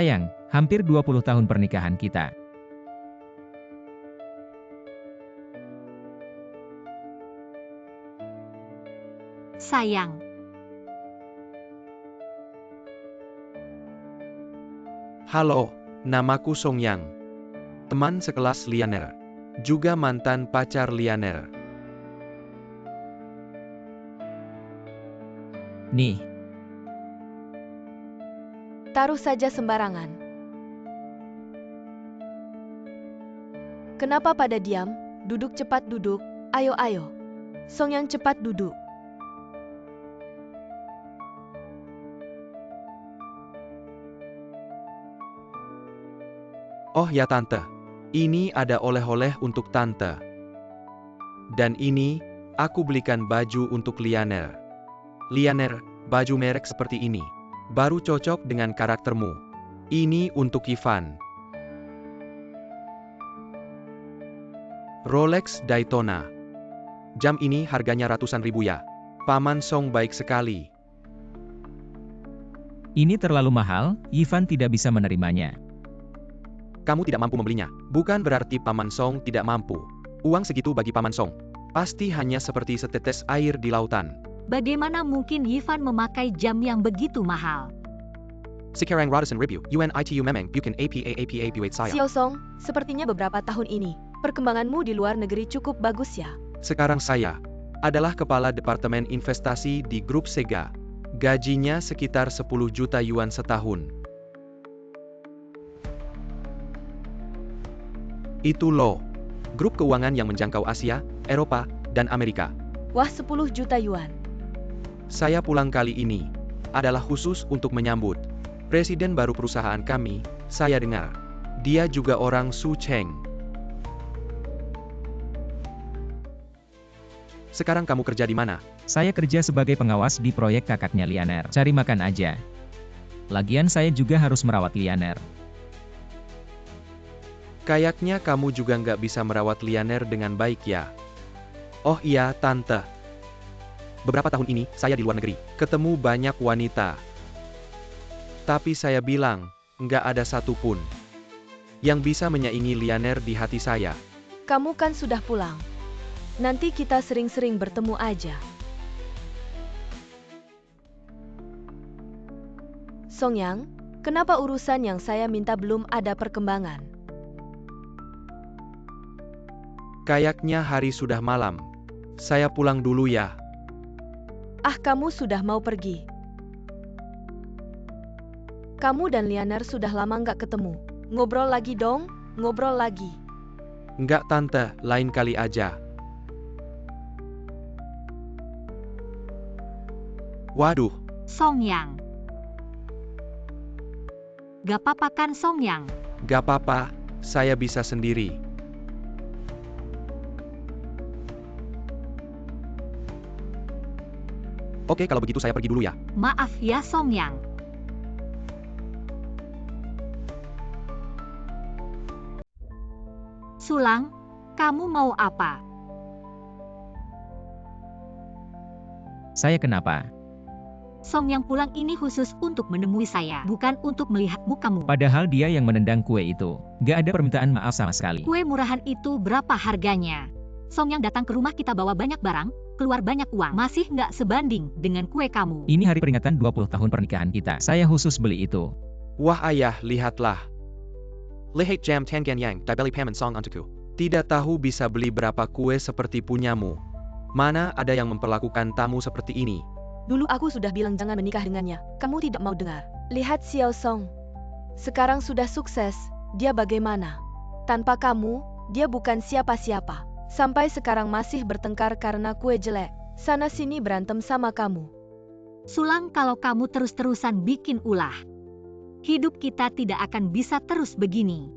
Sayang, hampir 20 tahun pernikahan kita. Sayang. Halo, namaku Song Yang. Teman sekelas Lianer. Juga mantan pacar Lianer. Nih, Taruh saja sembarangan. Kenapa pada diam? Duduk cepat duduk. Ayo ayo. Song Yang cepat duduk. Oh ya tante. Ini ada oleh-oleh untuk tante. Dan ini, aku belikan baju untuk Lianer. Lianer, baju merek seperti ini. Baru cocok dengan karaktermu. Ini untuk Ivan. Rolex Daytona. Jam ini harganya ratusan ribu ya. Paman Song baik sekali. ini terlalu mahal, Ivan tidak bisa menerimanya. Kamu tidak mampu membelinya. Bukan berarti Paman Song tidak mampu. Uang segitu bagi Paman Song pasti hanya seperti setetes air di lautan. Bagaimana mungkin Ivan memakai jam yang begitu mahal? Sekarang ratusan ribu, UNITU memang bukan apa buat saya. Xiao Song, sepertinya beberapa tahun ini, perkembanganmu di luar negeri cukup bagus ya. Sekarang saya adalah kepala departemen investasi di grup Sega. Gajinya sekitar 10 juta yuan setahun. Itu loh. Grup keuangan yang menjangkau Asia, Eropa, dan Amerika. Wah 10 juta yuan. Saya pulang kali ini adalah khusus untuk menyambut presiden baru perusahaan kami. Saya dengar dia juga orang Su Cheng. Sekarang kamu kerja di mana? Saya kerja sebagai pengawas di proyek kakaknya Lianer. Cari makan aja. Lagian saya juga harus merawat Lianer. Kayaknya kamu juga nggak bisa merawat Lianer dengan baik ya. Oh iya, tante. Beberapa tahun ini, saya di luar negeri, ketemu banyak wanita. Tapi saya bilang, nggak ada satupun yang bisa menyaingi Lianer di hati saya. Kamu kan sudah pulang. Nanti kita sering-sering bertemu aja. Song Yang, kenapa urusan yang saya minta belum ada perkembangan? Kayaknya hari sudah malam. Saya pulang dulu ya. Ah, kamu sudah mau pergi. Kamu dan Lianer sudah lama nggak ketemu. Ngobrol lagi dong, ngobrol lagi. Nggak tante, lain kali aja. Waduh, Song Yang. Gak apa-apa kan Song Yang? gak apa-apa, saya bisa sendiri. Oke kalau begitu saya pergi dulu ya. Maaf ya Song Yang. Sulang, kamu mau apa? Saya kenapa? Song Yang pulang ini khusus untuk menemui saya, bukan untuk melihat mukamu. Padahal dia yang menendang kue itu. Gak ada permintaan maaf sama sekali. Kue murahan itu berapa harganya? Song Yang datang ke rumah kita bawa banyak barang, keluar banyak uang, masih nggak sebanding dengan kue kamu. Ini hari peringatan 20 tahun pernikahan kita. Saya khusus beli itu. Wah ayah, lihatlah. Lihat jam Tangan Yang, dibeli Paman Song untukku. Tidak tahu bisa beli berapa kue seperti punyamu. Mana ada yang memperlakukan tamu seperti ini. Dulu aku sudah bilang jangan menikah dengannya. Kamu tidak mau dengar. Lihat Xiao Song. Sekarang sudah sukses. Dia bagaimana? Tanpa kamu, dia bukan siapa-siapa. Sampai sekarang masih bertengkar karena kue jelek. Sana-sini berantem sama kamu. Sulang kalau kamu terus-terusan bikin ulah. Hidup kita tidak akan bisa terus begini.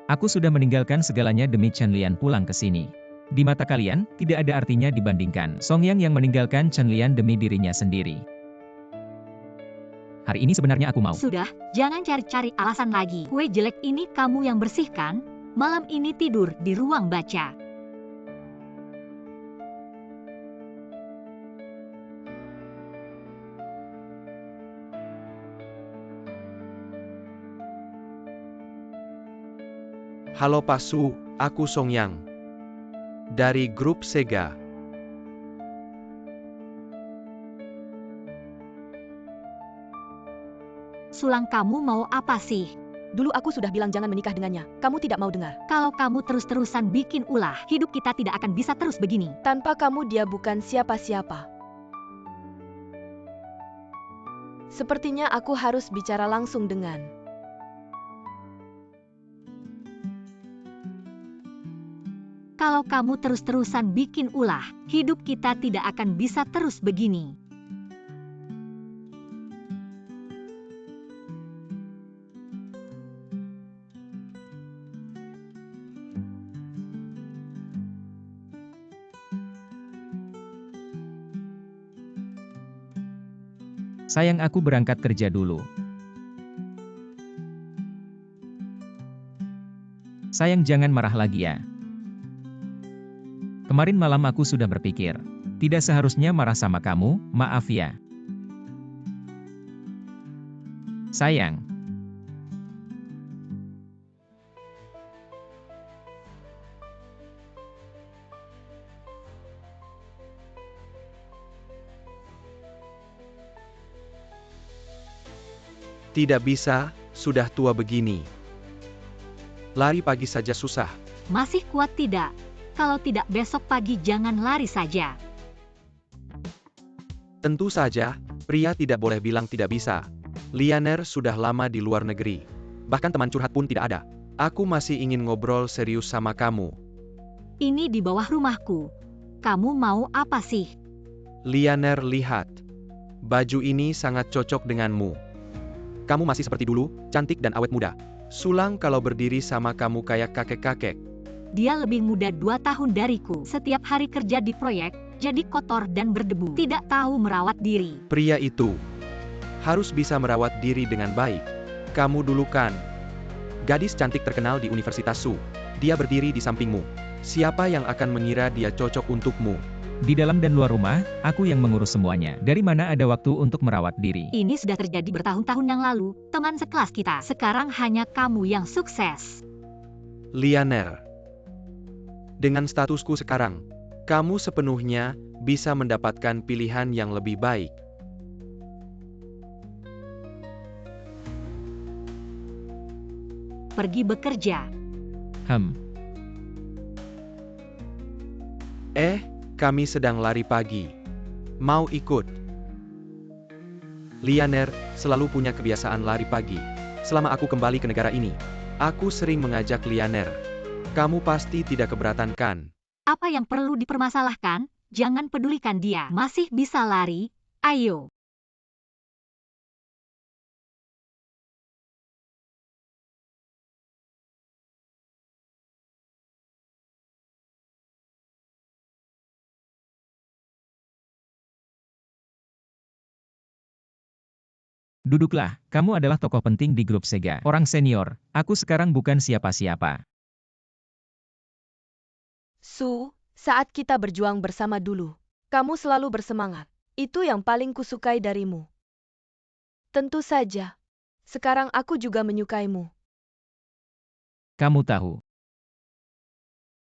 Aku sudah meninggalkan segalanya demi Chen Lian pulang ke sini. Di mata kalian, tidak ada artinya dibandingkan Song Yang meninggalkan Chen Lian demi dirinya sendiri. Hari ini sebenarnya aku mau. Sudah, jangan cari-cari alasan lagi. Kue jelek ini kamu yang bersihkan. Malam ini tidur di ruang baca. Halo Pak Su, aku Song Yang. Dari grup Sega. Sulang, kamu mau apa sih? Dulu aku sudah bilang jangan menikah dengannya. Kamu tidak mau dengar. Kalau kamu terus-terusan bikin ulah, hidup kita tidak akan bisa terus begini. Tanpa kamu dia bukan siapa-siapa. Sepertinya aku harus bicara langsung dengan. Kalau kamu terus-terusan bikin ulah, hidup kita tidak akan bisa terus begini. Sayang, aku berangkat kerja dulu. Sayang, jangan marah lagi ya. Kemarin malam aku sudah berpikir, tidak seharusnya marah sama kamu, maaf ya. Sayang. Tidak bisa, sudah tua begini. Lari pagi saja susah. Masih kuat tidak? Kalau tidak besok pagi jangan lari saja. Tentu saja, pria tidak boleh bilang tidak bisa. Lianer sudah lama di luar negeri. Bahkan teman curhat pun tidak ada. Aku masih ingin ngobrol serius sama kamu. Ini di bawah rumahku. Kamu mau apa sih? Lianer, lihat. Baju ini sangat cocok denganmu. Kamu masih seperti dulu, cantik dan awet muda. Sulang kalau berdiri sama kamu kayak kakek-kakek. Dia lebih muda 2 tahun dariku. Setiap hari kerja di proyek, jadi kotor dan berdebu. Tidak tahu merawat diri. Pria itu harus bisa merawat diri dengan baik. Kamu dulu kan gadis cantik terkenal di Universitas Su. Dia berdiri di sampingmu. Siapa yang akan mengira dia cocok untukmu? Di dalam dan luar rumah, aku yang mengurus semuanya. Dari mana ada waktu untuk merawat diri? Ini sudah terjadi bertahun-tahun yang lalu. Teman sekelas kita. Sekarang hanya kamu yang sukses. Lianer, dengan statusku sekarang, kamu sepenuhnya bisa mendapatkan pilihan yang lebih baik. Pergi bekerja. Kami sedang lari pagi. Mau ikut? Lianer selalu punya kebiasaan lari pagi. Selama aku kembali ke negara ini, aku sering mengajak Lianer. Kamu pasti tidak keberatan kan? Apa yang perlu dipermasalahkan? Jangan pedulikan dia. Masih bisa lari? Ayo. Duduklah, kamu adalah tokoh penting di grup Sega. Orang senior, aku sekarang bukan siapa-siapa. Su, saat kita berjuang bersama dulu, kamu selalu bersemangat. Itu yang paling kusukai darimu. Tentu saja. Sekarang aku juga menyukaimu. Kamu tahu.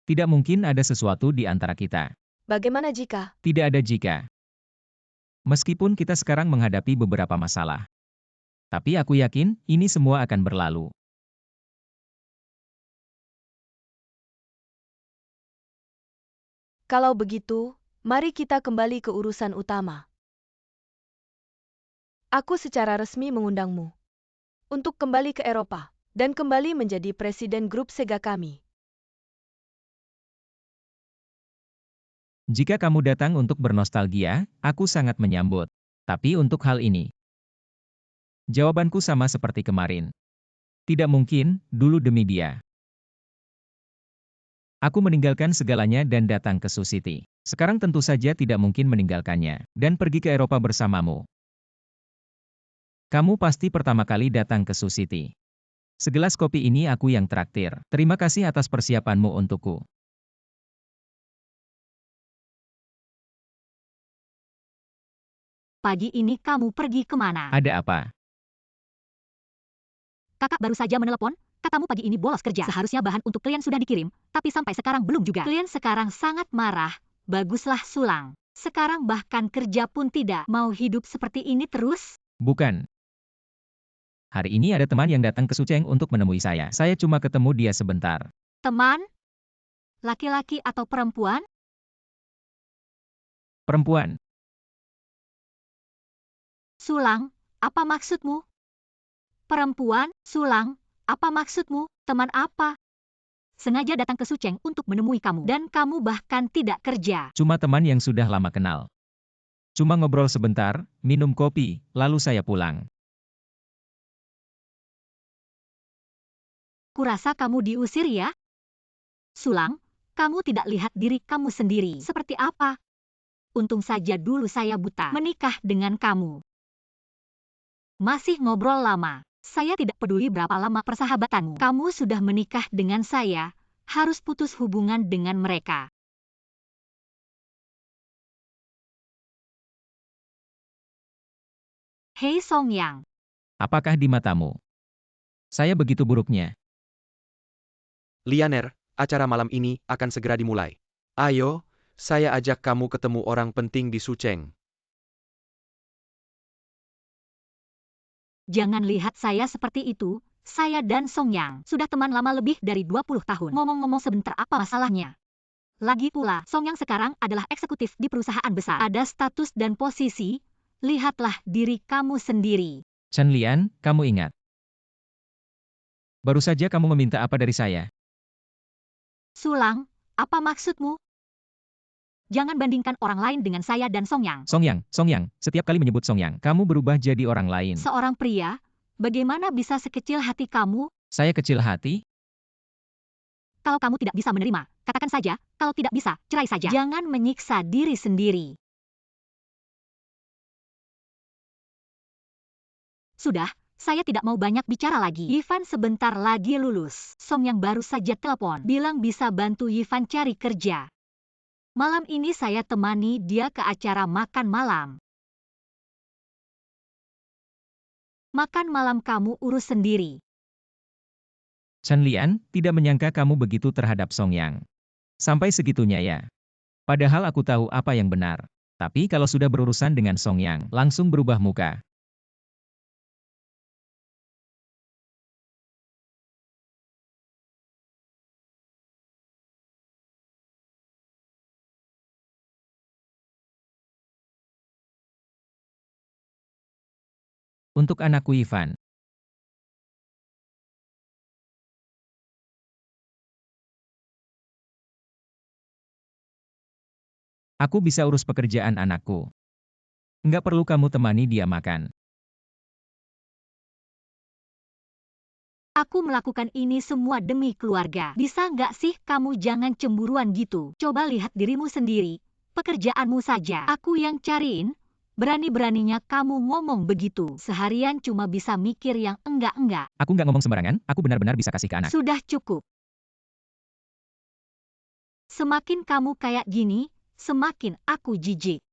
Tidak mungkin ada sesuatu di antara kita. Bagaimana jika? Tidak ada jika. Meskipun kita sekarang menghadapi beberapa masalah. Tapi aku yakin, ini semua akan berlalu. Kalau begitu, mari kita kembali ke urusan utama. Aku secara resmi mengundangmu untuk kembali ke Eropa dan kembali menjadi presiden grup Sega kami. Jika kamu datang untuk bernostalgia, aku sangat menyambut. Tapi untuk hal ini, jawabanku sama seperti kemarin. Tidak mungkin, dulu demi dia. Aku meninggalkan segalanya dan datang ke Sioux City. Sekarang tentu saja tidak mungkin meninggalkannya, dan pergi ke Eropa bersamamu. Kamu pasti pertama kali datang ke Sioux City. Segelas kopi ini aku yang traktir. Terima kasih atas persiapanmu untukku. Pagi ini kamu pergi kemana? Ada apa? Kakak baru saja menelepon, katamu pagi ini bolos kerja. Seharusnya bahan untuk klien sudah dikirim, tapi sampai sekarang belum juga. Klien sekarang sangat marah. Baguslah Sulang. Sekarang bahkan kerja pun tidak. Mau hidup seperti ini terus? Bukan. Hari ini ada teman yang datang ke Sucheng untuk menemui saya. Saya cuma ketemu dia sebentar. Teman? Laki-laki atau perempuan? Perempuan. Sulang, apa maksudmu? Perempuan, Sulang, apa maksudmu? Teman apa? Sengaja datang ke Sucheng untuk menemui kamu. Dan kamu bahkan tidak kerja. Cuma teman yang sudah lama kenal. Cuma ngobrol sebentar, minum kopi, lalu saya pulang. Kurasa kamu diusir ya? Sulang, kamu tidak lihat diri kamu sendiri. Seperti apa? Untung saja dulu saya buta. Menikah dengan kamu. Masih ngobrol lama. Saya tidak peduli berapa lama persahabatanmu. Kamu sudah menikah dengan saya, harus putus hubungan dengan mereka. Hei Song Yang. Apakah di matamu? Saya begitu buruknya. Lianer, acara malam ini akan segera dimulai. Ayo, saya ajak kamu ketemu orang penting di Sucheng. Jangan lihat saya seperti itu, saya dan Song Yang sudah teman lama lebih dari 20 tahun. Ngomong-ngomong sebentar apa masalahnya? Lagi pula, Song Yang sekarang adalah eksekutif di perusahaan besar. Ada status dan posisi, lihatlah diri kamu sendiri. Chen Lian, kamu ingat? Baru saja kamu meminta apa dari saya? Sulang, apa maksudmu? Jangan bandingkan orang lain dengan saya dan Song Yang. Song Yang, setiap kali menyebut Song Yang, kamu berubah jadi orang lain. Seorang pria, bagaimana bisa sekecil hati kamu? Saya kecil hati? Kalau kamu tidak bisa menerima, katakan saja, kalau tidak bisa, cerai saja. Jangan menyiksa diri sendiri. Sudah, saya tidak mau banyak bicara lagi. Yivan sebentar lagi lulus. Song Yang baru saja telepon, bilang bisa bantu Yivan cari kerja. Malam ini saya temani dia ke acara makan malam. Makan malam kamu urus sendiri. Chen Lian, tidak menyangka kamu begitu terhadap Song Yang. Sampai segitunya ya. Padahal aku tahu apa yang benar. Tapi kalau sudah berurusan dengan Song Yang, langsung berubah muka. Untuk anakku Ivan. Aku bisa urus pekerjaan anakku. Nggak perlu kamu temani dia makan. Aku melakukan ini semua demi keluarga. Bisa nggak sih kamu jangan cemburuan gitu? Coba lihat dirimu sendiri. Pekerjaanmu saja. Aku yang cariin. Berani-beraninya kamu ngomong begitu. Seharian cuma bisa mikir yang enggak-enggak. Aku nggak ngomong sembarangan, aku benar-benar bisa kasih ke anak. Sudah cukup. Semakin kamu kayak gini, semakin aku jijik.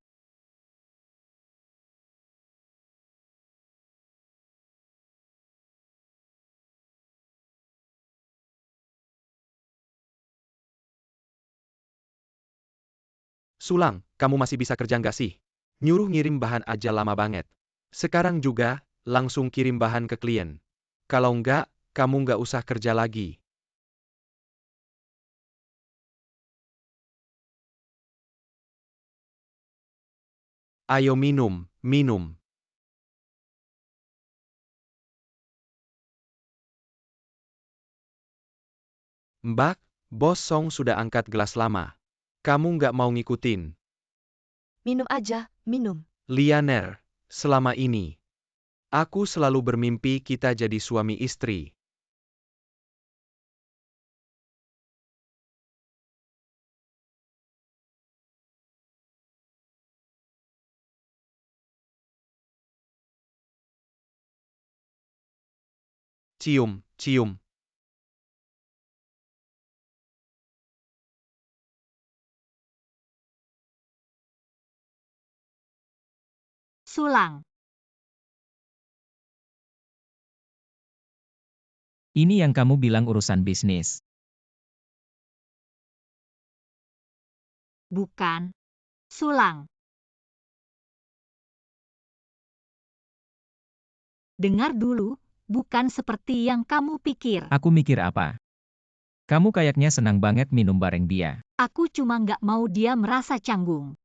Sulang, kamu masih bisa kerja nggak sih? Nyuruh ngirim bahan aja lama banget. Sekarang juga, langsung kirim bahan ke klien. Kalau nggak, kamu nggak usah kerja lagi. Ayo minum, minum. Mbak, Bos Song sudah angkat gelas lama. Kamu nggak mau ngikutin. Minum aja, minum. Lianer, selama ini, aku selalu bermimpi kita jadi suami istri. Cium, cium. Sulang. Ini yang kamu bilang urusan bisnis. Bukan. Sulang. Dengar dulu, bukan seperti yang kamu pikir. Aku mikir apa? Kamu kayaknya senang banget minum bareng dia. Aku cuma nggak mau dia merasa canggung.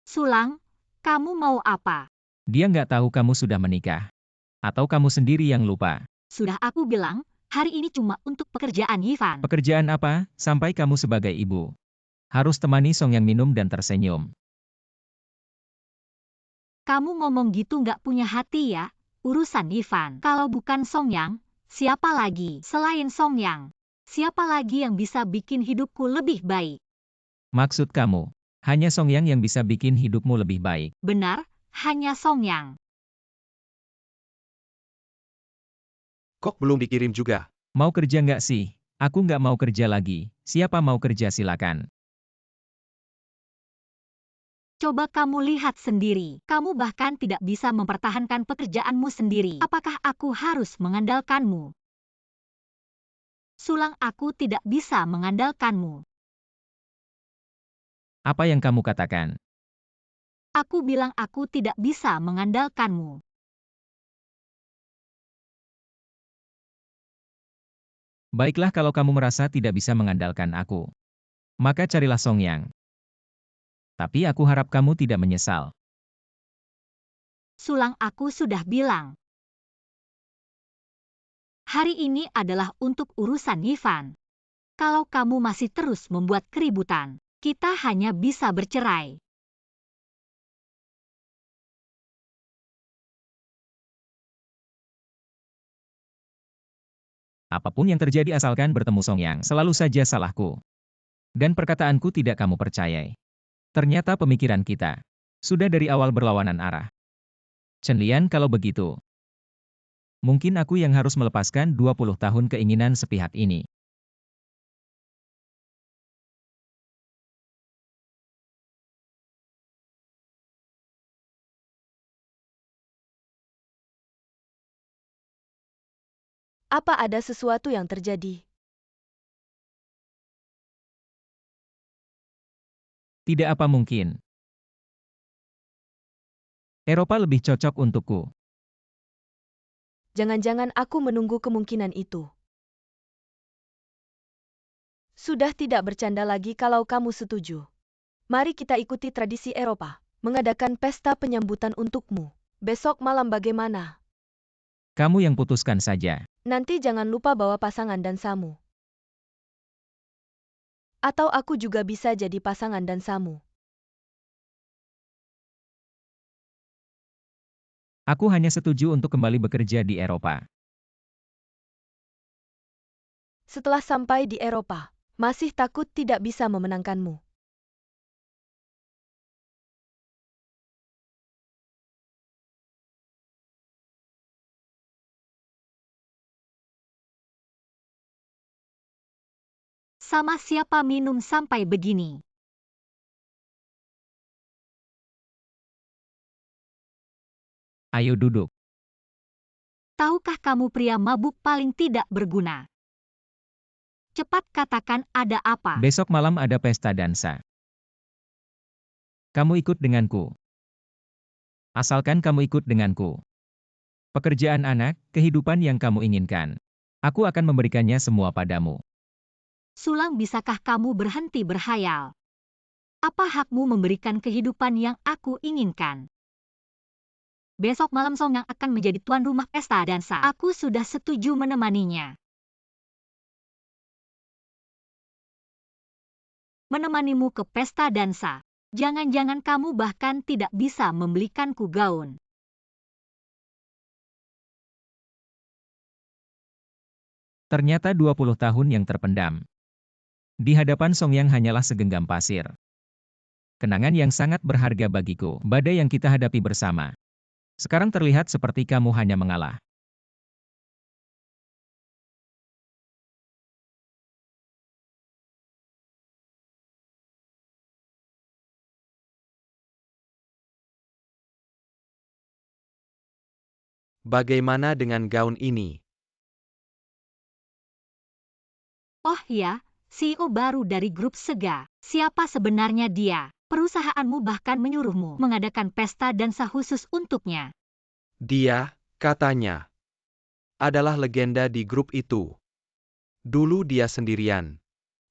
Sulang, kamu mau apa? Dia nggak tahu kamu sudah menikah. Atau kamu sendiri yang lupa. Sudah aku bilang, hari ini cuma untuk pekerjaan Ivan. Pekerjaan apa, sampai kamu sebagai ibu harus temani Song yang minum dan tersenyum. Kamu ngomong gitu nggak punya hati ya? Urusan Ivan. Kalau bukan Songyang, siapa lagi? Selain Songyang, siapa lagi yang bisa bikin hidupku lebih baik? Maksud kamu, hanya Song yang bisa bikin hidupmu lebih baik. Benar, hanya Songyang. Kok belum dikirim juga? Mau kerja nggak sih? Aku nggak mau kerja lagi. Siapa mau kerja silakan. Coba kamu lihat sendiri. Kamu bahkan tidak bisa mempertahankan pekerjaanmu sendiri. Apakah aku harus mengandalkanmu? Sulang, aku tidak bisa mengandalkanmu. Apa yang kamu katakan? Aku bilang aku tidak bisa mengandalkanmu. Baiklah kalau kamu merasa tidak bisa mengandalkan aku. Maka carilah Song Yang. Tapi aku harap kamu tidak menyesal. Sulang, aku sudah bilang. Hari ini adalah untuk urusan Ivan. Kalau kamu masih terus membuat keributan, kita hanya bisa bercerai. Apapun yang terjadi asalkan bertemu Song Yang, selalu saja salahku. Dan perkataanku tidak kamu percayai. Ternyata pemikiran kita sudah dari awal berlawanan arah. Chen Lian, kalau begitu, mungkin aku yang harus melepaskan 20 tahun keinginan sepihak ini. Apa ada sesuatu yang terjadi? Tidak apa mungkin. Eropa lebih cocok untukku. Jangan-jangan aku menunggu kemungkinan itu. Sudah tidak bercanda lagi kalau kamu setuju. Mari kita ikuti tradisi Eropa, mengadakan pesta penyambutan untukmu. Besok malam bagaimana? Kamu yang putuskan saja. Nanti jangan lupa bawa pasangan dansamu. Atau aku juga bisa jadi pasangan dansamu. Aku hanya setuju untuk kembali bekerja di Eropa. Setelah sampai di Eropa, masih takut tidak bisa memenangkanmu. Sama siapa minum sampai begini? Ayo duduk. Tahukah kamu pria mabuk paling tidak berguna? Cepat katakan ada apa? Besok malam ada pesta dansa. Kamu ikut denganku. Asalkan kamu ikut denganku. Pekerjaan anak, kehidupan yang kamu inginkan. Aku akan memberikannya semua padamu. Sulang, bisakah kamu berhenti berhayal? Apa hakmu memberikan kehidupan yang aku inginkan? Besok malam Songyang akan menjadi tuan rumah pesta dansa. Aku sudah setuju menemaninya. Menemanimu ke pesta dansa. Jangan-jangan kamu bahkan tidak bisa membelikanku gaun. Ternyata 20 tahun yang terpendam. Di hadapan Song Yang hanyalah segenggam pasir. Kenangan yang sangat berharga bagiku, badai yang kita hadapi bersama. Sekarang terlihat seperti kamu hanya mengalah. Bagaimana dengan gaun ini? Oh ya, CEO baru dari grup Sega. Siapa sebenarnya dia? Perusahaanmu bahkan menyuruhmu mengadakan pesta dansa khusus untuknya. Dia, katanya, adalah legenda di grup itu. Dulu dia sendirian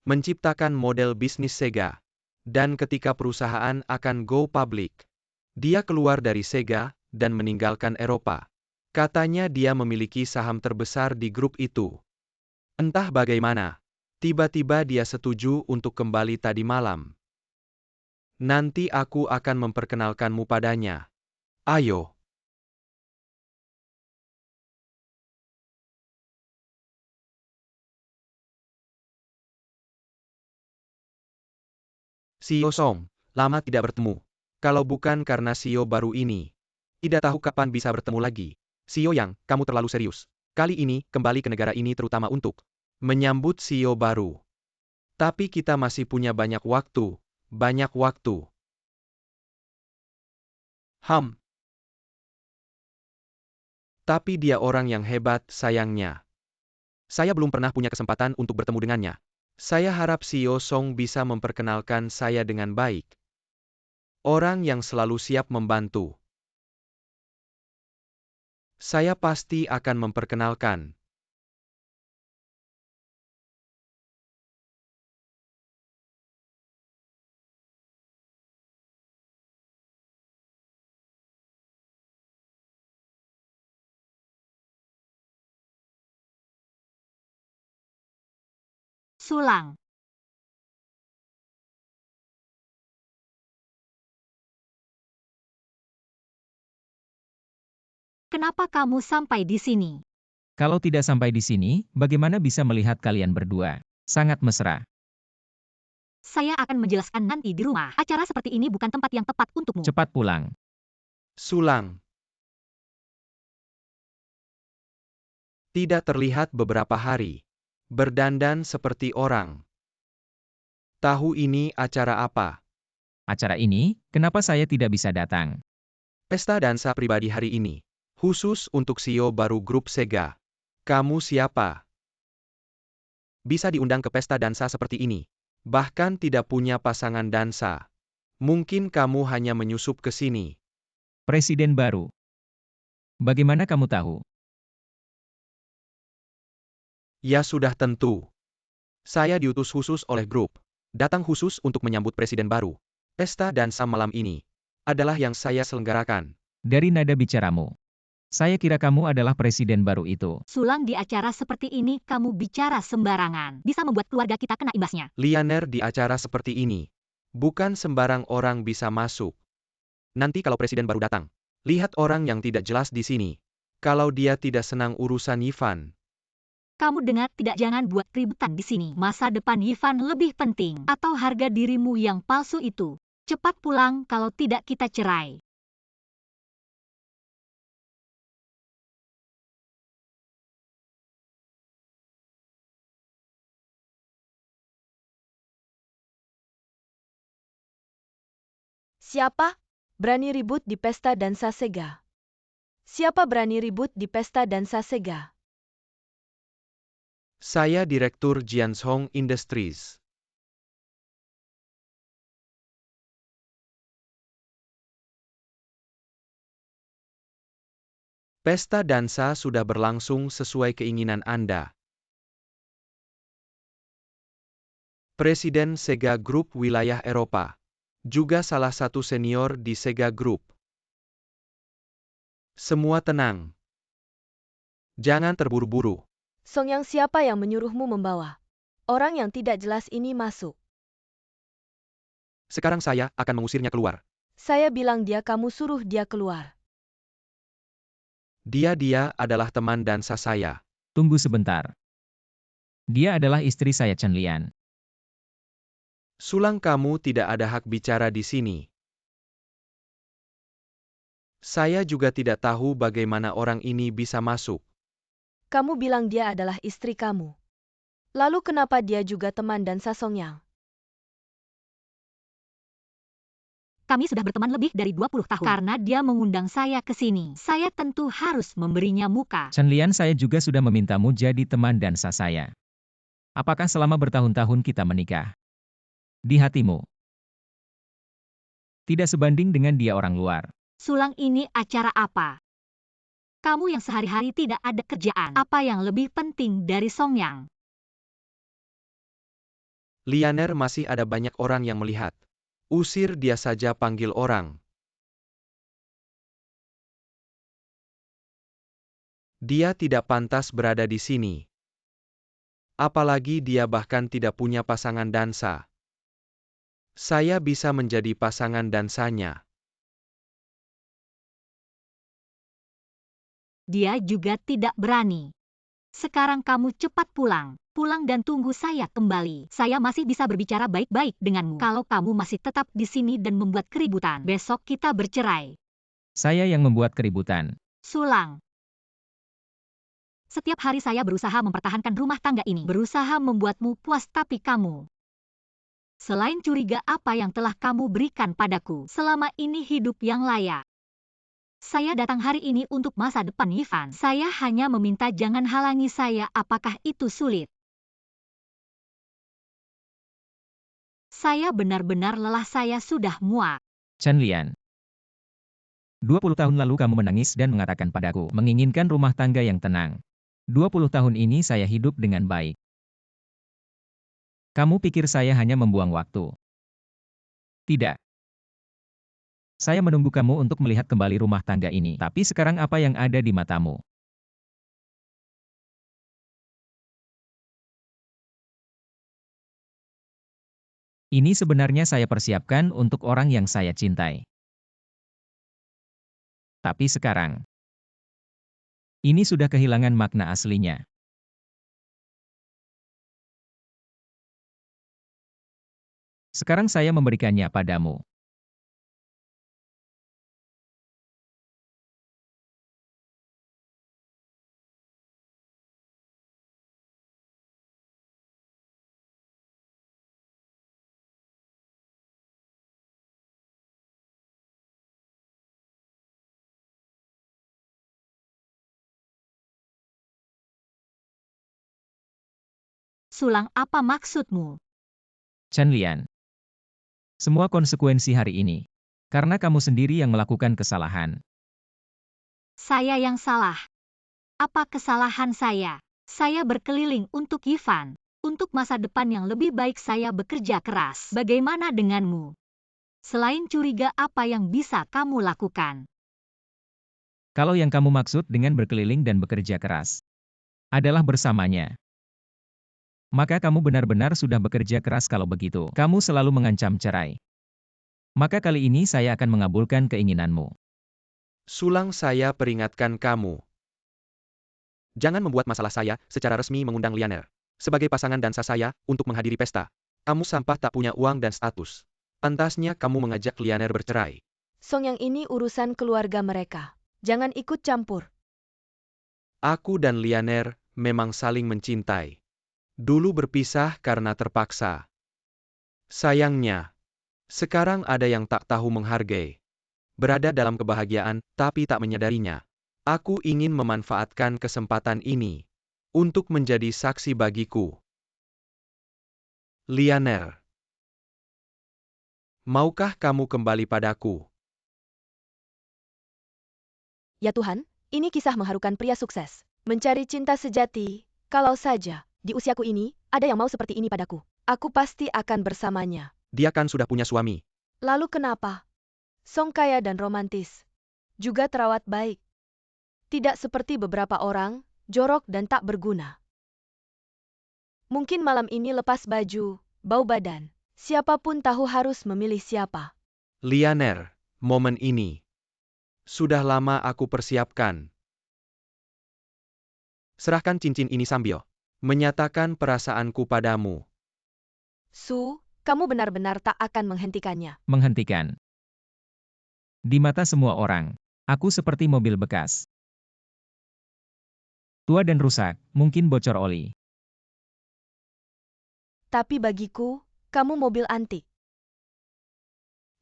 menciptakan model bisnis Sega. Dan ketika perusahaan akan go public, dia keluar dari Sega dan meninggalkan Eropa. Katanya dia memiliki saham terbesar di grup itu. Entah bagaimana, tiba-tiba dia setuju untuk kembali tadi malam. Nanti aku akan memperkenalkanmu padanya. Ayo. Sio Song, lama tidak bertemu. Kalau bukan karena Sio baru ini, tidak tahu kapan bisa bertemu lagi. Sio Yang, kamu terlalu serius. Kali ini, kembali ke negara ini terutama untuk menyambut Sio baru. Tapi kita masih punya banyak waktu, banyak waktu. Tapi dia orang yang hebat, sayangnya. Saya belum pernah punya kesempatan untuk bertemu dengannya. Saya harap Sio Song bisa memperkenalkan saya dengan baik. Orang yang selalu siap membantu. Saya pasti akan memperkenalkan. Sulang. Kenapa kamu sampai di sini? Kalau tidak sampai di sini, bagaimana bisa melihat kalian berdua? Sangat mesra. Saya akan menjelaskan nanti di rumah. Acara seperti ini bukan tempat yang tepat untukmu. Cepat pulang. Sulang. Tidak terlihat beberapa hari. Berdandan seperti orang. Tahu ini acara apa? Acara ini, kenapa saya tidak bisa datang? Pesta dansa pribadi hari ini. Khusus untuk CEO baru grup Sega. Kamu siapa? Bisa diundang ke pesta dansa seperti ini. Bahkan tidak punya pasangan dansa. Mungkin kamu hanya menyusup ke sini. Presiden baru. Bagaimana kamu tahu? Ya sudah tentu. Saya diutus khusus oleh grup. Datang khusus untuk menyambut presiden baru. Pesta dansa malam ini adalah yang saya selenggarakan. Dari nada bicaramu, saya kira kamu adalah presiden baru itu. Sulang, di acara seperti ini kamu bicara sembarangan. Bisa membuat keluarga kita kena imbasnya. Lianer, di acara seperti ini, bukan sembarang orang bisa masuk. Nanti kalau presiden baru datang, lihat orang yang tidak jelas di sini. Kalau dia tidak senang urusan Ivan. Kamu dengar tidak, jangan buat keributan di sini. Masa depan Ivan lebih penting. Atau harga dirimu yang palsu itu. Cepat pulang, kalau tidak kita cerai. Siapa berani ribut di pesta dansa Sega? Siapa berani ribut di pesta dansa Sega? Saya Direktur Jianzhong Industries. Pesta dansa sudah berlangsung sesuai keinginan Anda. Presiden Sega Group wilayah Eropa. Juga salah satu senior di Sega Group. Semua tenang. Jangan terburu-buru. Song Yang, siapa yang menyuruhmu membawa orang yang tidak jelas ini masuk? Sekarang saya akan mengusirnya keluar. Saya bilang kamu suruh dia keluar. Dia adalah teman dansa saya. Tunggu sebentar. Dia adalah istri saya, Chen Lian. Sulang, kamu tidak ada hak bicara di sini. Saya juga tidak tahu bagaimana orang ini bisa masuk. Kamu bilang dia adalah istri kamu. Lalu kenapa dia juga teman dansa Song Yang? Kami sudah berteman lebih dari 20 tahun. Karena dia mengundang saya ke sini, saya tentu harus memberinya muka. Chen Lian, saya juga sudah memintamu jadi teman dansa saya. Apakah selama bertahun-tahun kita menikah? Di hatimu, tidak sebanding dengan dia orang luar. Sulang, ini acara apa? Kamu yang sehari-hari tidak ada kerjaan. Apa yang lebih penting dari Songyang? Lianer, masih ada banyak orang yang melihat. Usir dia saja, panggil orang. Dia tidak pantas berada di sini. Apalagi dia bahkan tidak punya pasangan dansa. Saya bisa menjadi pasangan dansanya. Dia juga tidak berani. Sekarang kamu cepat pulang. Pulang dan tunggu saya kembali. Saya masih bisa berbicara baik-baik denganmu. Kalau kamu masih tetap di sini dan membuat keributan, besok kita bercerai. Saya yang membuat keributan. Sulang. Setiap hari saya berusaha mempertahankan rumah tangga ini. Berusaha membuatmu puas, tapi kamu. Selain curiga apa yang telah kamu berikan padaku selama ini hidup yang layak. Saya datang hari ini untuk masa depan Ivan. Saya hanya meminta jangan halangi saya. Apakah itu sulit? Saya benar-benar lelah, saya sudah muak. Chen Lian. 20 tahun lalu kamu menangis dan mengatakan padaku, menginginkan rumah tangga yang tenang. 20 tahun ini saya hidup dengan baik. Kamu pikir saya hanya membuang waktu? Tidak. Saya menunggu kamu untuk melihat kembali rumah tangga ini. Tapi sekarang apa yang ada di matamu? Ini sebenarnya saya persiapkan untuk orang yang saya cintai. Tapi sekarang, ini sudah kehilangan makna aslinya. Sekarang saya memberikannya padamu. Sulang, apa maksudmu? Chen Lian. Semua konsekuensi hari ini. Karena kamu sendiri yang melakukan kesalahan. Saya yang salah. Apa kesalahan saya? Saya berkeliling untuk Ivan. Untuk masa depan yang lebih baik saya bekerja keras. Bagaimana denganmu? Selain curiga, apa yang bisa kamu lakukan? Kalau yang kamu maksud dengan berkeliling dan bekerja keras adalah bersamanya, maka kamu benar-benar sudah bekerja keras kalau begitu. Kamu selalu mengancam cerai. Maka kali ini saya akan mengabulkan keinginanmu. Sulang, saya peringatkan kamu. Jangan membuat masalah saya secara resmi mengundang Lianer sebagai pasangan dansa saya untuk menghadiri pesta. Kamu sampah, tak punya uang dan status. Pantasnya kamu mengajak Lianer bercerai. Songyang ini urusan keluarga mereka. Jangan ikut campur. Aku dan Lianer memang saling mencintai. Dulu berpisah karena terpaksa. Sayangnya, sekarang ada yang tak tahu menghargai. Berada dalam kebahagiaan, tapi tak menyadarinya. Aku ingin memanfaatkan kesempatan ini untuk menjadi saksi bagiku. Lianer, maukah kamu kembali padaku? Ya Tuhan, ini kisah mengharukan pria sukses. Mencari cinta sejati, kalau saja, di usiaku ini, ada yang mau seperti ini padaku. Aku pasti akan bersamanya. Dia kan sudah punya suami. Lalu kenapa? Song kaya dan romantis. Juga terawat baik. Tidak seperti beberapa orang, jorok dan tak berguna. Mungkin malam ini lepas baju, bau badan. Siapapun tahu harus memilih siapa. Lianer, momen ini sudah lama aku persiapkan. Serahkan cincin ini sambil menyatakan perasaanku padamu. Su, kamu benar-benar tak akan menghentikannya. Menghentikan. Di mata semua orang, aku seperti mobil bekas. Tua dan rusak, mungkin bocor oli. Tapi bagiku, kamu mobil antik.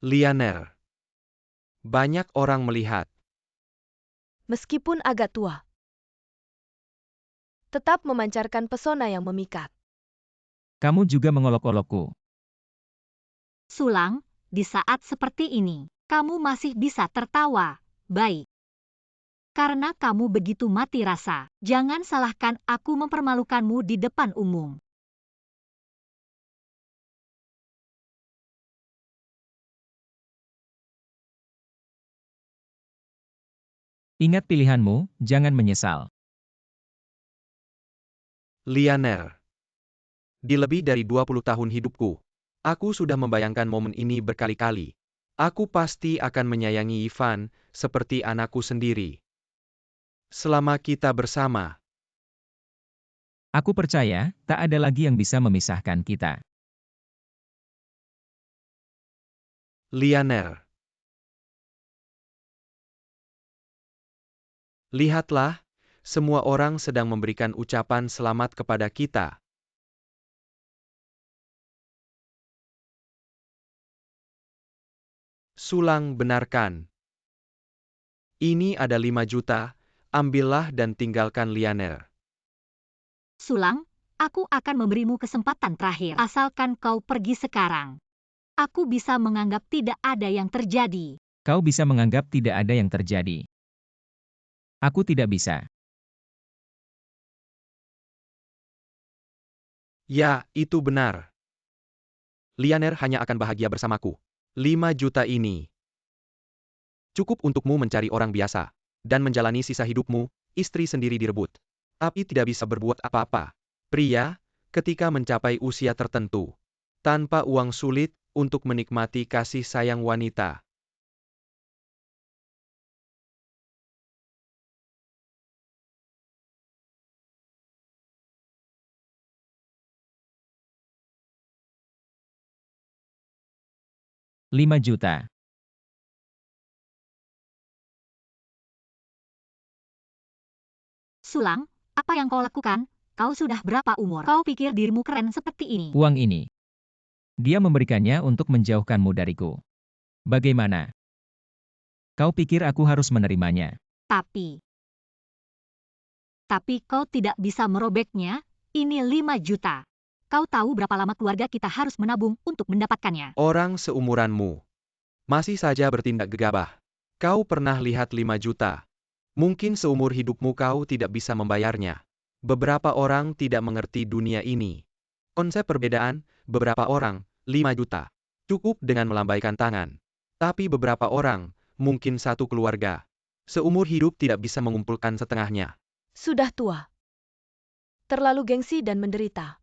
Lianer, banyak orang melihat. Meskipun agak tua. Tetap memancarkan pesona yang memikat. Kamu juga mengolok-olokku. Sulang, di saat seperti ini, kamu masih bisa tertawa. Baik. Karena kamu begitu mati rasa, jangan salahkan aku mempermalukanmu di depan umum. Ingat pilihanmu, jangan menyesal. Lianer. Di lebih dari 20 tahun hidupku, aku sudah membayangkan momen ini berkali-kali. Aku pasti akan menyayangi Ivan seperti anakku sendiri. Selama kita bersama. Aku percaya, tak ada lagi yang bisa memisahkan kita. Lianer. Lihatlah, semua orang sedang memberikan ucapan selamat kepada kita. Sulang benarkan. Ini ada 5 juta, ambillah dan tinggalkan Lianer. Sulang, aku akan memberimu kesempatan terakhir, asalkan kau pergi sekarang. Aku bisa menganggap tidak ada yang terjadi. Kau bisa menganggap tidak ada yang terjadi. Aku tidak bisa. Ya, itu benar. Lianer hanya akan bahagia bersamaku. 5 juta ini cukup untukmu mencari orang biasa, dan menjalani sisa hidupmu, istri sendiri direbut. Tapi tidak bisa berbuat apa-apa. Pria, ketika mencapai usia tertentu, tanpa uang sulit untuk menikmati kasih sayang wanita. Lima juta. Sulang, apa yang kau lakukan? Kau sudah berapa umur? Kau pikir dirimu keren seperti ini? Uang ini. Dia memberikannya untuk menjauhkanmu dariku. Bagaimana? Kau pikir aku harus menerimanya? Tapi kau tidak bisa merobeknya. Ini 5 juta. Kau tahu berapa lama keluarga kita harus menabung untuk mendapatkannya? Orang seumuranmu masih saja bertindak gegabah. Kau pernah lihat 5 juta. Mungkin seumur hidupmu kau tidak bisa membayarnya. Beberapa orang tidak mengerti dunia ini. Konsep perbedaan, beberapa orang, 5 juta. Cukup dengan melambaikan tangan. Tapi beberapa orang, mungkin satu keluarga, seumur hidup tidak bisa mengumpulkan setengahnya. Sudah tua. Terlalu gengsi dan menderita.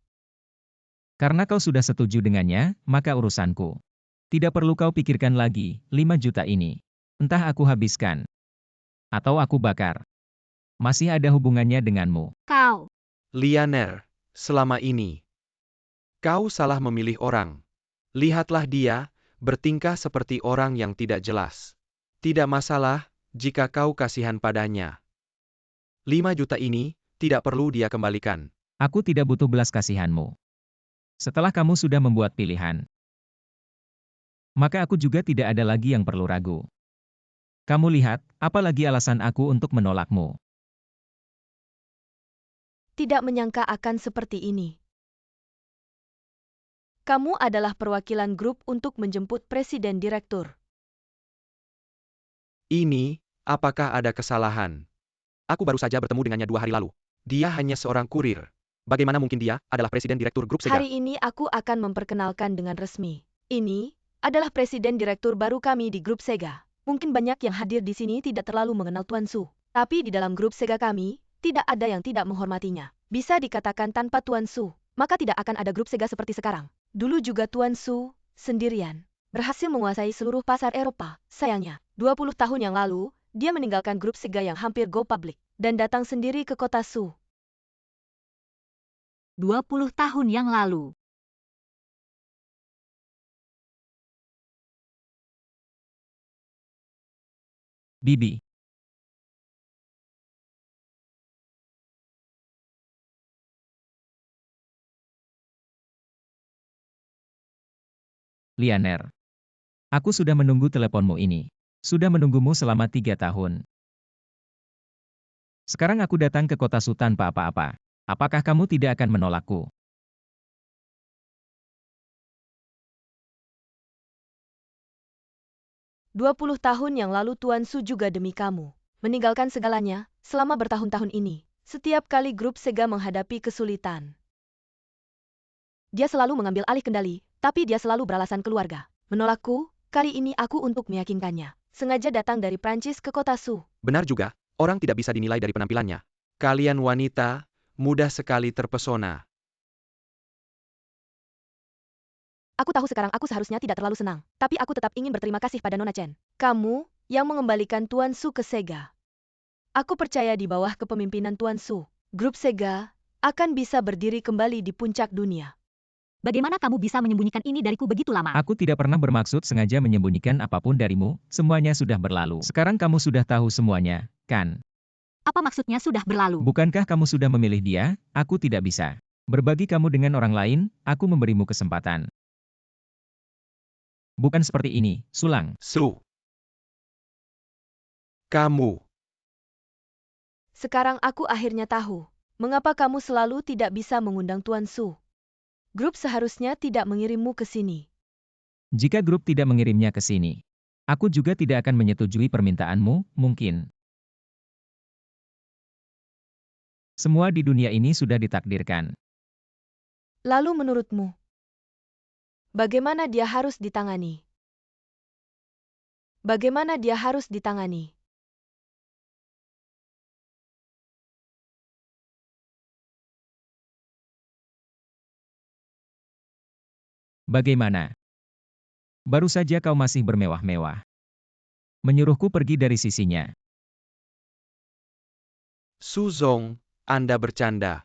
Karena kau sudah setuju dengannya, maka urusanku. Tidak perlu kau pikirkan lagi, 5 juta ini. Entah aku habiskan. Atau aku bakar. Masih ada hubungannya denganmu. Kau. Lianer, selama ini, kau salah memilih orang. Lihatlah dia, bertingkah seperti orang yang tidak jelas. Tidak masalah, jika kau kasihan padanya. 5 juta ini, tidak perlu dia kembalikan. Aku tidak butuh belas kasihanmu. Setelah kamu sudah membuat pilihan, maka aku juga tidak ada lagi yang perlu ragu. Kamu lihat, apalagi alasan aku untuk menolakmu. Tidak menyangka akan seperti ini. Kamu adalah perwakilan grup untuk menjemput presiden direktur. Ini, apakah ada kesalahan? Aku baru saja bertemu dengannya 2 hari lalu. Dia hanya seorang kurir. Bagaimana mungkin dia adalah presiden direktur grup Sega? Hari ini aku akan memperkenalkan dengan resmi. Ini adalah presiden direktur baru kami di grup Sega. Mungkin banyak yang hadir di sini tidak terlalu mengenal Tuan Su. Tapi di dalam grup Sega kami, tidak ada yang tidak menghormatinya. Bisa dikatakan tanpa Tuan Su, maka tidak akan ada grup Sega seperti sekarang. Dulu juga Tuan Su, sendirian, berhasil menguasai seluruh pasar Eropa. Sayangnya, 20 tahun yang lalu, dia meninggalkan grup Sega yang hampir go public, dan datang sendiri ke kota Su. 20 tahun yang lalu. Bibi. Lianer. Aku sudah menunggu teleponmu ini. Sudah menunggumu selama 3 tahun. Sekarang aku datang ke kota Su tanpa apa-apa. Apakah kamu tidak akan menolakku? 20 tahun yang lalu Tuan Su juga demi kamu meninggalkan segalanya selama bertahun-tahun ini. Setiap kali grup Sega menghadapi kesulitan, dia selalu mengambil alih kendali, tapi dia selalu beralasan keluarga. Menolakku, kali ini aku untuk meyakinkannya. Sengaja datang dari Prancis ke kota Su. Benar juga, orang tidak bisa dinilai dari penampilannya. Kalian wanita, mudah sekali terpesona. Aku tahu sekarang aku seharusnya tidak terlalu senang, tapi aku tetap ingin berterima kasih pada Nona Chen. Kamu yang mengembalikan Tuan Su ke Sega. Aku percaya di bawah kepemimpinan Tuan Su, grup Sega akan bisa berdiri kembali di puncak dunia. Bagaimana kamu bisa menyembunyikan ini dariku begitu lama? Aku tidak pernah bermaksud sengaja menyembunyikan apapun darimu, semuanya sudah berlalu. Sekarang kamu sudah tahu semuanya, kan? Apa maksudnya sudah berlalu? Bukankah kamu sudah memilih dia? Aku tidak bisa. Berbagi kamu dengan orang lain, aku memberimu kesempatan. Bukan seperti ini, Sulang. Su. Kamu. Sekarang aku akhirnya tahu, mengapa kamu selalu tidak bisa mengundang Tuan Su. Grup seharusnya tidak mengirimmu ke sini. Jika grup tidak mengirimnya ke sini, aku juga tidak akan menyetujui permintaanmu, mungkin. Semua di dunia ini sudah ditakdirkan. Lalu menurutmu, bagaimana dia harus ditangani? Bagaimana dia harus ditangani? Bagaimana? Baru saja kau masih bermewah-mewah. Menyuruhku pergi dari sisinya. Su Zong, Anda bercanda.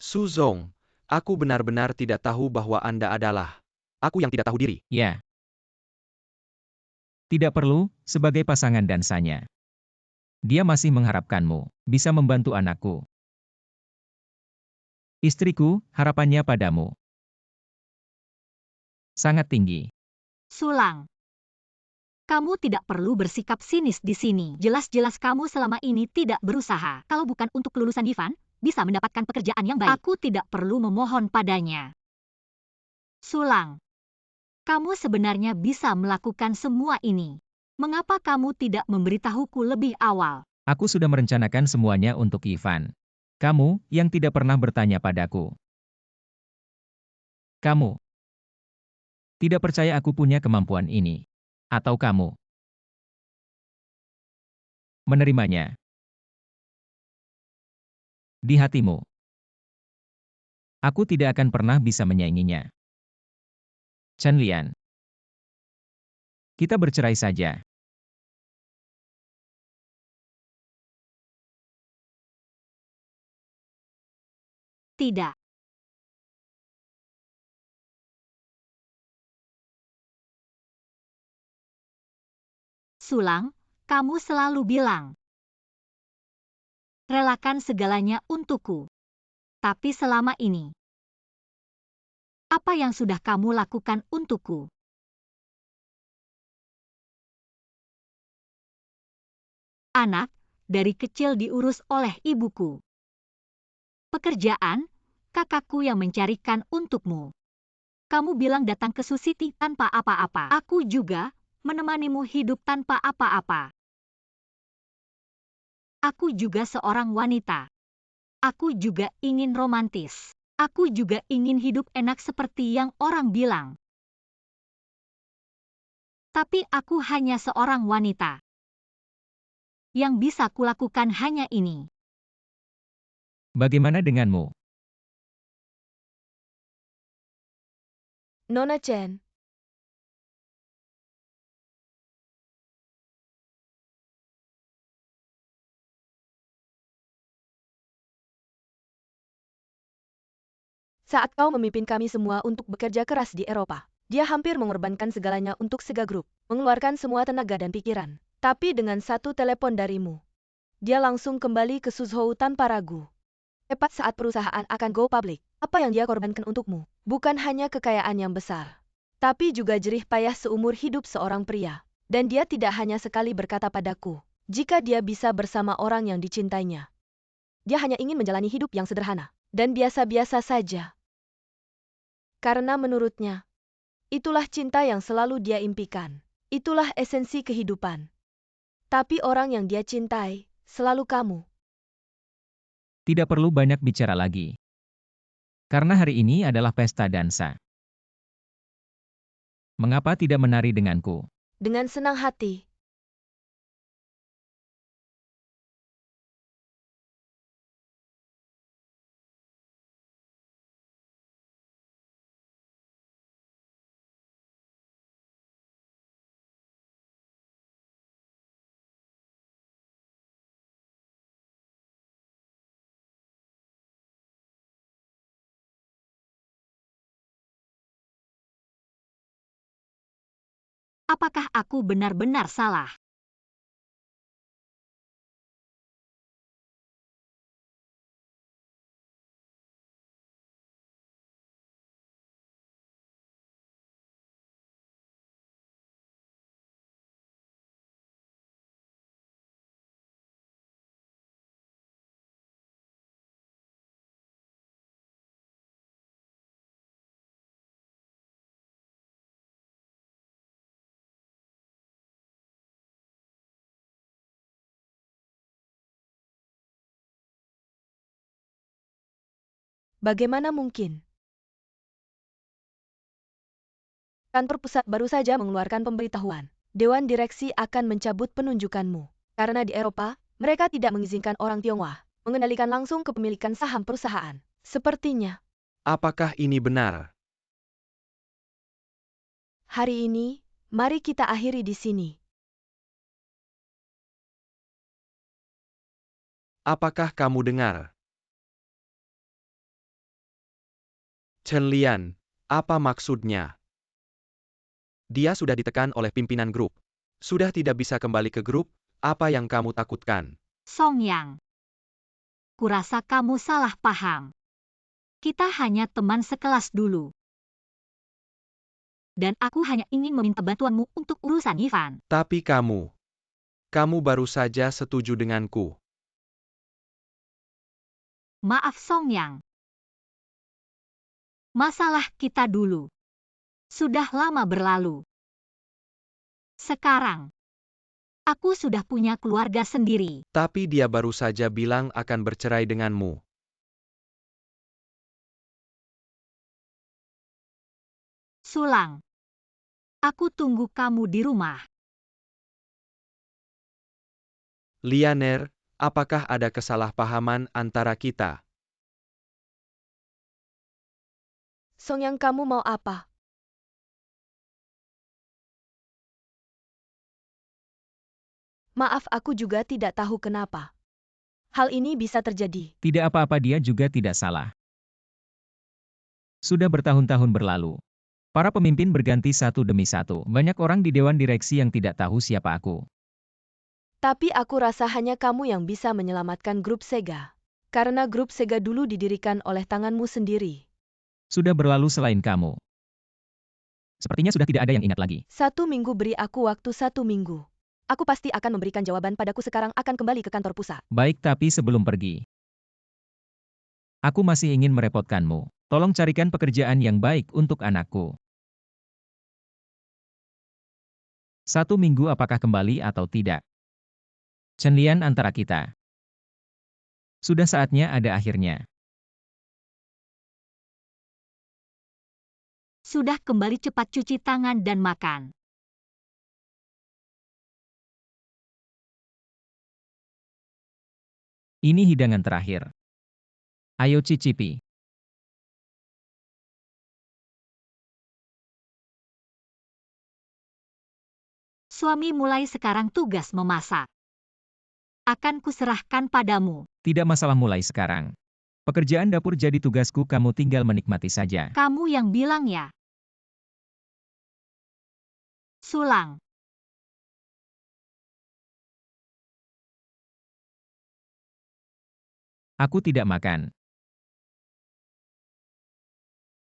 Su Zong, aku benar-benar tidak tahu bahwa Anda adalah aku yang tidak tahu diri. Ya. Tidak perlu, sebagai pasangan dansanya. Dia masih mengharapkanmu, bisa membantu anakku. Istriku, harapannya padamu sangat tinggi. Sulang. Kamu tidak perlu bersikap sinis di sini. Jelas-jelas kamu selama ini tidak berusaha. Kalau bukan untuk kelulusan Divan, bisa mendapatkan pekerjaan yang baik. Aku tidak perlu memohon padanya. Sulang. Kamu sebenarnya bisa melakukan semua ini. Mengapa kamu tidak memberitahuku lebih awal? Aku sudah merencanakan semuanya untuk Ivan. Kamu, yang tidak pernah bertanya padaku. Kamu tidak percaya aku punya kemampuan ini. Atau kamu menerimanya di hatimu. Aku tidak akan pernah bisa menyainginya. Chen Lian. Kita bercerai saja. Tidak. Sulang, kamu selalu bilang, relakan segalanya untukku. Tapi selama ini, apa yang sudah kamu lakukan untukku? Anak, dari kecil diurus oleh ibuku. Pekerjaan, kakakku yang mencarikan untukmu. Kamu bilang datang ke Susiti tanpa apa-apa. Aku juga menemanimu hidup tanpa apa-apa. Aku juga seorang wanita. Aku juga ingin romantis. Aku juga ingin hidup enak seperti yang orang bilang. Tapi aku hanya seorang wanita. Yang bisa kulakukan hanya ini. Bagaimana denganmu? Nona Chen. Saat kau memimpin kami semua untuk bekerja keras di Eropa, dia hampir mengorbankan segalanya untuk Sega Group, mengeluarkan semua tenaga dan pikiran. Tapi dengan satu telepon darimu, dia langsung kembali ke Suzhou tanpa ragu. Tepat saat perusahaan akan go public, apa yang dia korbankan untukmu? Bukan hanya kekayaan yang besar, tapi juga jerih payah seumur hidup seorang pria. Dan dia tidak hanya sekali berkata padaku, jika dia bisa bersama orang yang dicintainya. Dia hanya ingin menjalani hidup yang sederhana dan biasa-biasa saja. Karena menurutnya, itulah cinta yang selalu dia impikan. Itulah esensi kehidupan. Tapi orang yang dia cintai, selalu kamu. Tidak perlu banyak bicara lagi. Karena hari ini adalah pesta dansa. Mengapa tidak menari denganku? Dengan senang hati. Apakah aku benar-benar salah? Bagaimana mungkin? Kantor pusat baru saja mengeluarkan pemberitahuan. Dewan direksi akan mencabut penunjukanmu. Karena di Eropa, mereka tidak mengizinkan orang Tionghoa mengendalikan langsung kepemilikan saham perusahaan. Sepertinya, Apakah ini benar? hari ini, mari kita akhiri di sini. Apakah kamu dengar? Chen Lian, apa maksudnya? Dia sudah ditekan oleh pimpinan grup. Sudah tidak bisa kembali ke grup, apa yang kamu takutkan? Song Yang. Kurasa kamu salah paham. Kita hanya teman sekelas dulu. Dan aku hanya ingin meminta bantuanmu untuk urusan Ivan. Tapi kamu baru saja setuju denganku. Maaf Song Yang. Masalah kita dulu sudah lama berlalu. Sekarang, aku sudah punya keluarga sendiri. Tapi dia baru saja bilang akan bercerai denganmu. Sulang. Aku tunggu kamu di rumah. Lianer, apakah ada kesalahpahaman antara kita? Song Yang, kamu mau apa? Maaf, aku juga tidak tahu kenapa. Hal ini bisa terjadi. Tidak apa-apa, dia juga tidak salah. Sudah bertahun-tahun berlalu. Para pemimpin berganti satu demi satu. Banyak orang di dewan direksi yang tidak tahu siapa aku. Tapi aku rasa hanya kamu yang bisa menyelamatkan grup Sega. Karena grup Sega dulu didirikan oleh tanganmu sendiri. Sudah berlalu selain kamu. Sepertinya sudah tidak ada yang ingat lagi. 1 minggu, beri aku waktu 1 minggu. Aku pasti akan memberikan jawaban padaku. Sekarang akan kembali ke kantor pusat. Baik, tapi sebelum pergi, aku masih ingin merepotkanmu. Tolong carikan pekerjaan yang baik untuk anakku. 1 minggu apakah kembali atau tidak? Chen Lian antara kita. Sudah saatnya ada akhirnya. Sudah kembali, cepat cuci tangan dan makan. Ini hidangan terakhir. Ayo cicipi. Suami mulai sekarang tugas memasak. Akan kuserahkan padamu. Tidak masalah mulai sekarang. Pekerjaan dapur jadi tugasku, kamu tinggal menikmati saja. Kamu yang bilang ya. Sulang. Aku tidak makan.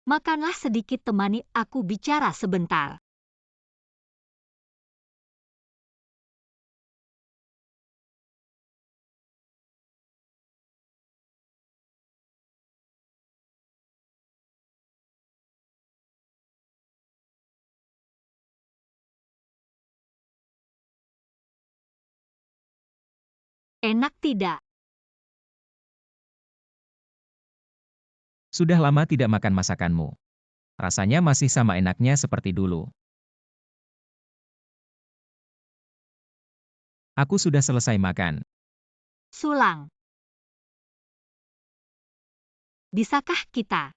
Makanlah sedikit, temani aku bicara sebentar. Enak tidak? Sudah lama tidak makan masakanmu. Rasanya masih sama enaknya seperti dulu. Aku sudah selesai makan. Sulang. Bisakah kita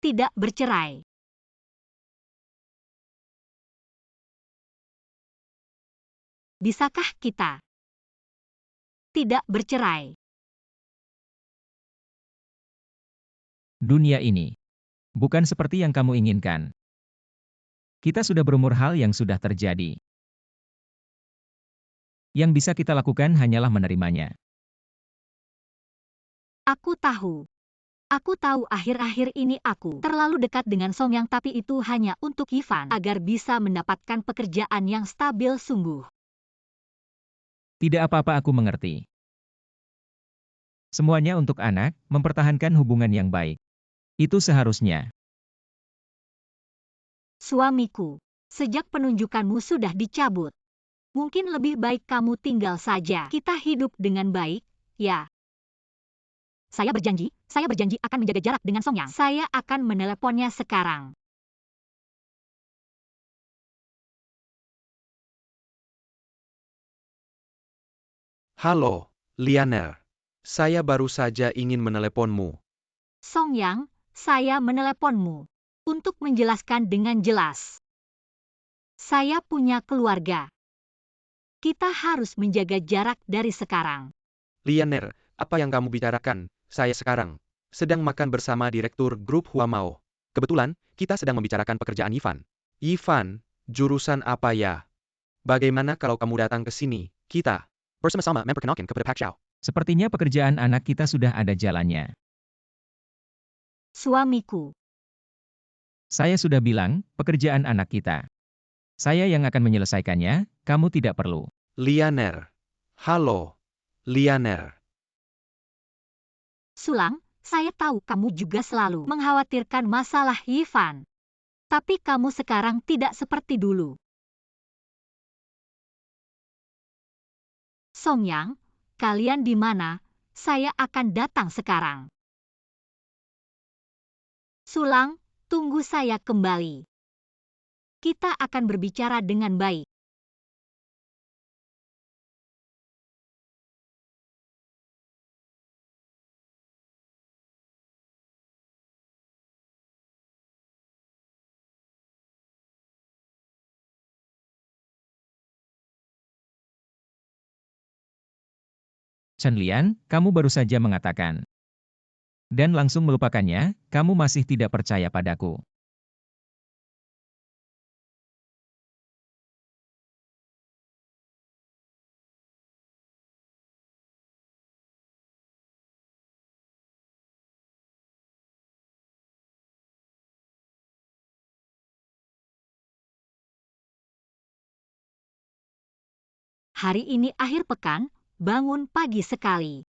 tidak bercerai? Bisakah kita tidak bercerai? Dunia ini bukan seperti yang kamu inginkan. Kita sudah berumur, hal yang sudah terjadi. Yang bisa kita lakukan hanyalah menerimanya. Aku tahu. Aku tahu akhir-akhir ini aku terlalu dekat dengan Song Yang, tapi itu hanya untuk Ivan agar bisa mendapatkan pekerjaan yang stabil sungguh. Tidak apa-apa, aku mengerti. Semuanya untuk anak, mempertahankan hubungan yang baik. Itu seharusnya. Suamiku, sejak penunjukanmu sudah dicabut. Mungkin lebih baik kamu tinggal saja. Kita hidup dengan baik, ya. Saya berjanji akan menjaga jarak dengan Song Yang. Saya akan meneleponnya sekarang. Halo, Lianer. Saya baru saja ingin meneleponmu. Song Yang, saya meneleponmu untuk menjelaskan dengan jelas. Saya punya keluarga. Kita harus menjaga jarak dari sekarang. Lianer, apa yang kamu bicarakan? Saya sekarang sedang makan bersama Direktur Grup Huamao. Kebetulan, kita sedang membicarakan pekerjaan Ivan. Ivan, jurusan apa ya? Bagaimana kalau kamu datang ke sini? Kita bersama-sama memperkenalkan kepada Pak Xiao. Sepertinya pekerjaan anak kita sudah ada jalannya. Suamiku, Saya sudah bilang, pekerjaan anak kita. Saya yang akan menyelesaikannya, kamu tidak perlu. Lianer. Halo, Lianer. Sulang, saya tahu kamu juga selalu mengkhawatirkan masalah Ivan. Tapi kamu sekarang tidak seperti dulu. Song Yang, kalian di mana? Saya akan datang sekarang. Sulang, tunggu saya kembali. Kita akan berbicara dengan baik. Chen Lian, kamu baru saja mengatakan. Dan langsung melupakannya, kamu masih tidak percaya padaku. Hari ini akhir pekan, bangun pagi sekali.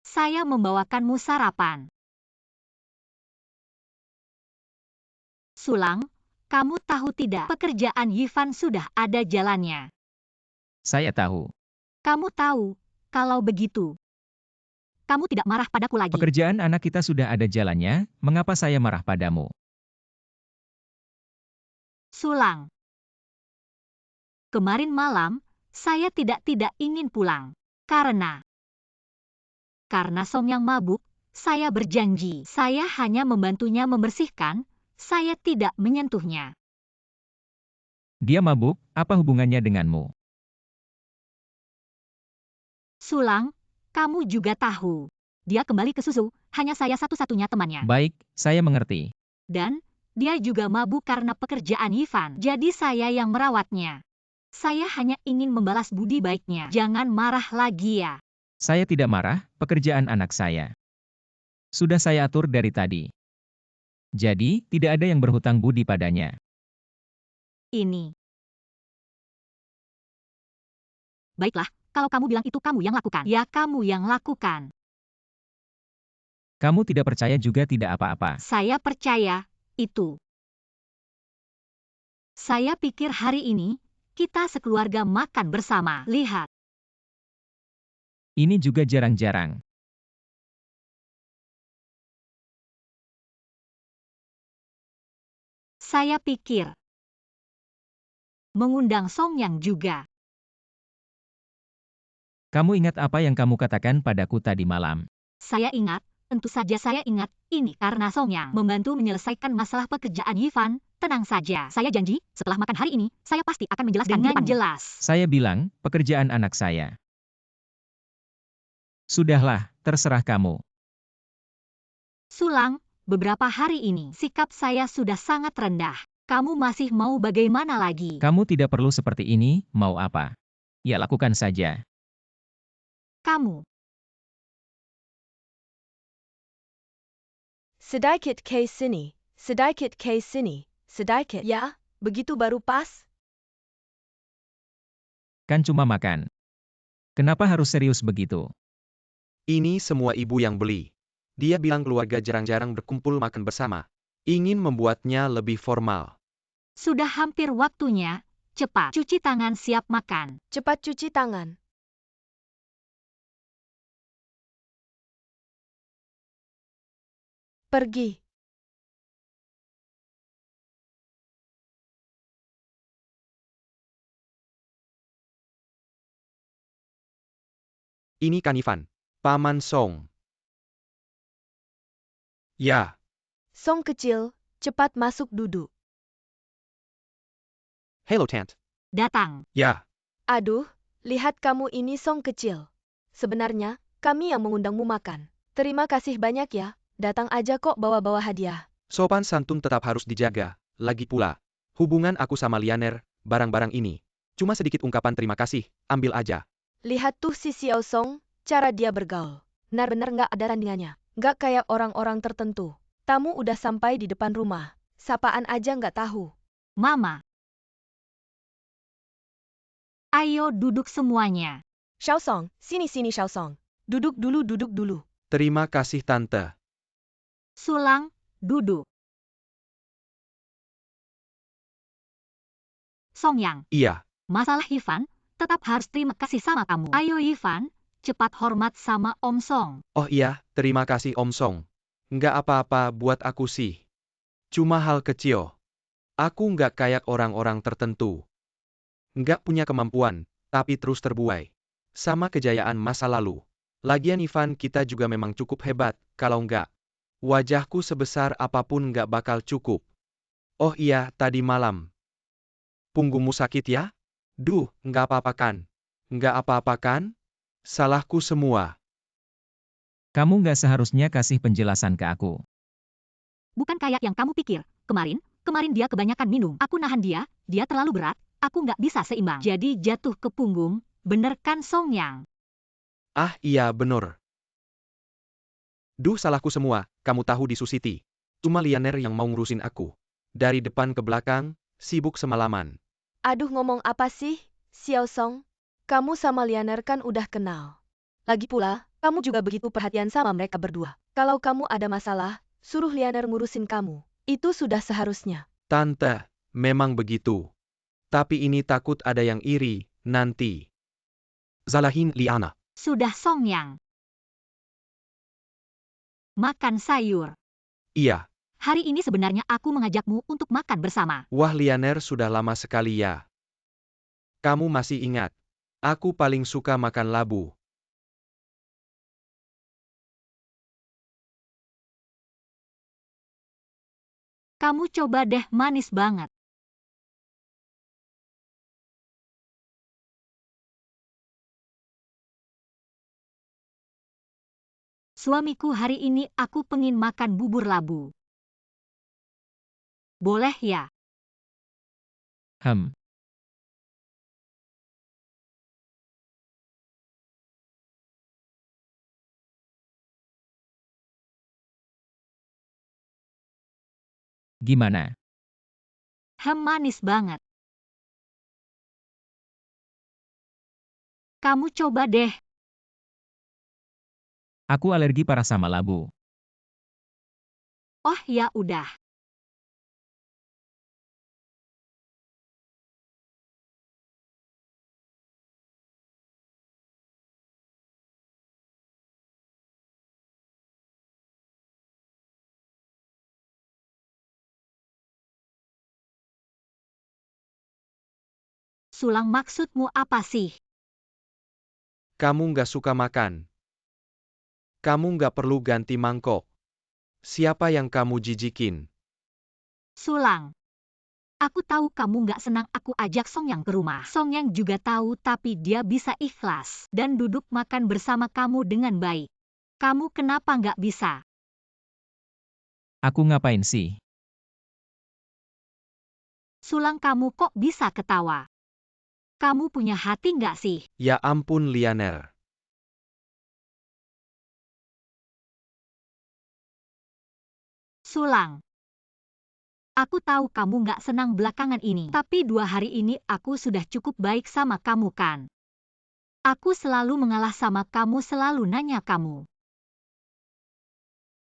Saya membawakanmu sarapan. Sulang, kamu tahu tidak, pekerjaan Ivan sudah ada jalannya. Saya tahu. Kamu tahu, kalau begitu, kamu tidak marah padaku lagi. Pekerjaan anak kita sudah ada jalannya, mengapa saya marah padamu? Sulang. Kemarin malam, saya tidak ingin pulang. Karena Song Yang mabuk, saya berjanji. Saya hanya membantunya membersihkan, saya tidak menyentuhnya. Dia mabuk, apa hubungannya denganmu? Sulang, kamu juga tahu. Dia kembali ke susu, hanya saya satu-satunya temannya. Baik, saya mengerti. Dan, dia juga mabuk karena pekerjaan Ivan. Jadi saya yang merawatnya. Saya hanya ingin membalas budi baiknya. Jangan marah lagi ya. Saya tidak marah, pekerjaan anak saya. Sudah saya atur dari tadi. Jadi, tidak ada yang berhutang budi padanya. Ini. Baiklah, kalau kamu bilang itu kamu yang lakukan. Ya, kamu yang lakukan. Kamu tidak percaya juga tidak apa-apa. Saya percaya, itu. Saya pikir hari ini, kita sekeluarga makan bersama. Lihat, Ini juga jarang-jarang. saya pikir mengundang Song Yang juga. Kamu ingat apa yang kamu katakan padaku tadi malam? Saya ingat, tentu saja saya ingat, ini karena Song Yang membantu menyelesaikan masalah pekerjaan Yifan. Tenang saja, saya janji, setelah makan hari ini, saya pasti akan menjelaskan dengan jelas. Saya bilang, pekerjaan anak saya. Sudahlah, terserah kamu. Sulang, beberapa hari ini sikap saya sudah sangat rendah. Kamu masih mau bagaimana lagi? Kamu tidak perlu seperti ini, mau apa? Ya lakukan saja. Kamu, Sedikit ke sini, sedikit ke sini, sedikit. Ya, begitu baru pas. Kan cuma makan. Kenapa harus serius begitu? Ini semua ibu yang beli. Dia bilang keluarga jarang-jarang berkumpul makan bersama. Ingin membuatnya lebih formal. sudah hampir waktunya. Cepat, cuci tangan siap makan. Cepat cuci tangan. Pergi. Ini kan Ivan. Paman Song. Ya, Song kecil, cepat masuk duduk. hello Tant. Datang. Ya, Aduh, lihat kamu ini Song kecil. Sebenarnya, kami yang mengundangmu makan. Terima kasih banyak ya, datang aja kok bawa-bawa hadiah. sopan santun tetap harus dijaga. Lagi pula, hubungan aku sama Lianer, barang-barang ini. Cuma sedikit ungkapan terima kasih, ambil aja. Lihat tuh si Xiao Song, cara dia bergaul. Benar-benar nggak ada tandingannya. Nggak kayak orang-orang tertentu. Tamu udah sampai di depan rumah. Sapaan aja nggak tahu. Mama. Ayo duduk semuanya. Xiao Song, sini-sini Xiao Song. Duduk dulu, duduk dulu. Terima kasih Tante. Sulang, duduk. Song Yang, Iya, masalah Yifan, tetap harus terima kasih sama kamu. Ayo Yifan, cepat hormat sama Om Song. oh iya, terima kasih Om Song. Nggak apa-apa buat aku sih. Cuma hal kecil. Aku nggak kayak orang-orang tertentu. Nggak punya kemampuan, tapi terus terbuai. Sama kejayaan masa lalu. Lagian Ivan kita juga memang cukup hebat, kalau nggak. Wajahku sebesar apapun nggak bakal cukup. Oh iya, tadi malam. Punggungmu sakit ya? Duh, nggak apa-apa kan? Nggak apa-apa kan? Salahku semua. Kamu nggak seharusnya kasih penjelasan ke aku. Bukan kayak yang kamu pikir. Kemarin dia kebanyakan minum. Aku nahan dia terlalu berat. Aku nggak bisa seimbang. Jadi jatuh ke punggung. Bener kan Song Yang? Ah iya bener. Duh salahku semua, kamu tahu di Susiti. Cuma Lianer yang mau ngurusin aku. Dari depan ke belakang, sibuk semalaman. Aduh ngomong apa sih, Xiao Song? Kamu sama Lianer kan udah kenal. Lagi pula, kamu juga begitu perhatian sama mereka berdua. Kalau kamu ada masalah, suruh Lianer ngurusin kamu. Itu sudah seharusnya. Tante, memang begitu. Tapi ini takut ada yang iri, nanti. Zalahin Liana. Sudah Song Yang. Makan sayur. Iya, Hari ini sebenarnya aku mengajakmu untuk makan bersama. wah Lianer sudah lama sekali ya. Kamu masih ingat? Aku paling suka makan labu. Kamu coba deh manis banget. Suamiku hari ini aku pengen makan bubur labu. Boleh ya? Gimana? Manis banget. Kamu coba deh. Aku alergi parah sama labu. Oh ya udah. Sulang, maksudmu apa sih? Kamu nggak suka makan. Kamu nggak perlu ganti mangkok. Siapa yang kamu jijikin? Sulang. Aku tahu kamu nggak senang aku ajak Songyang ke rumah. Songyang juga tahu, tapi dia bisa ikhlas dan duduk makan bersama kamu dengan baik. Kamu kenapa nggak bisa? Aku ngapain sih? Sulang, kamu kok bisa ketawa? Kamu punya hati nggak sih? Ya ampun Lianer. Sulang. Aku tahu kamu nggak senang belakangan ini, tapi 2 hari ini aku sudah cukup baik sama kamu kan? Aku selalu mengalah sama kamu, selalu nanya kamu.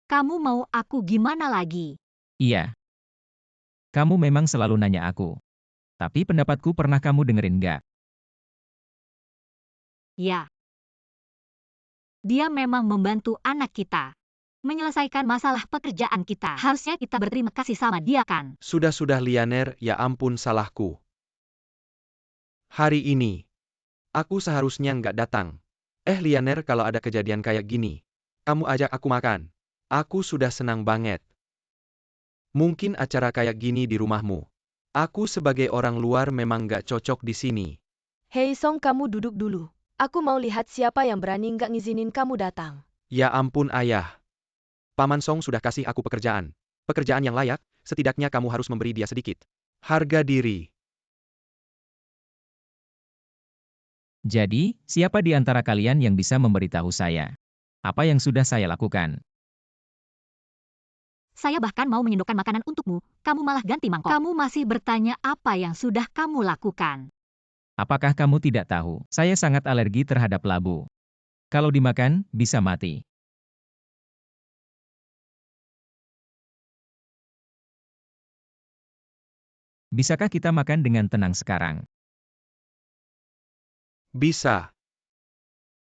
Kamu mau aku gimana lagi? Iya. Kamu memang selalu nanya aku. Tapi pendapatku pernah kamu dengerin nggak? Ya. Dia memang membantu anak kita menyelesaikan masalah pekerjaan kita. Harusnya kita berterima kasih sama dia kan? Sudah Lianer, ya ampun salahku. Hari ini, aku seharusnya nggak datang. Lianer, kalau ada kejadian kayak gini, kamu ajak aku makan. Aku sudah senang banget. Mungkin acara kayak gini di rumahmu. Aku sebagai orang luar memang nggak cocok di sini. Hei Song, kamu duduk dulu. Aku mau lihat siapa yang berani nggak ngizinin kamu datang. Ya ampun ayah. Paman Song sudah kasih aku pekerjaan. Pekerjaan yang layak, setidaknya kamu harus memberi dia sedikit harga diri. Jadi, siapa di antara kalian yang bisa memberitahu saya? Apa yang sudah saya lakukan? Saya bahkan mau menyendokkan makanan untukmu, kamu malah ganti mangkok. Kamu masih bertanya apa yang sudah kamu lakukan. Apakah kamu tidak tahu? Saya sangat alergi terhadap labu. Kalau dimakan, bisa mati. Bisakah kita makan dengan tenang sekarang? Bisa.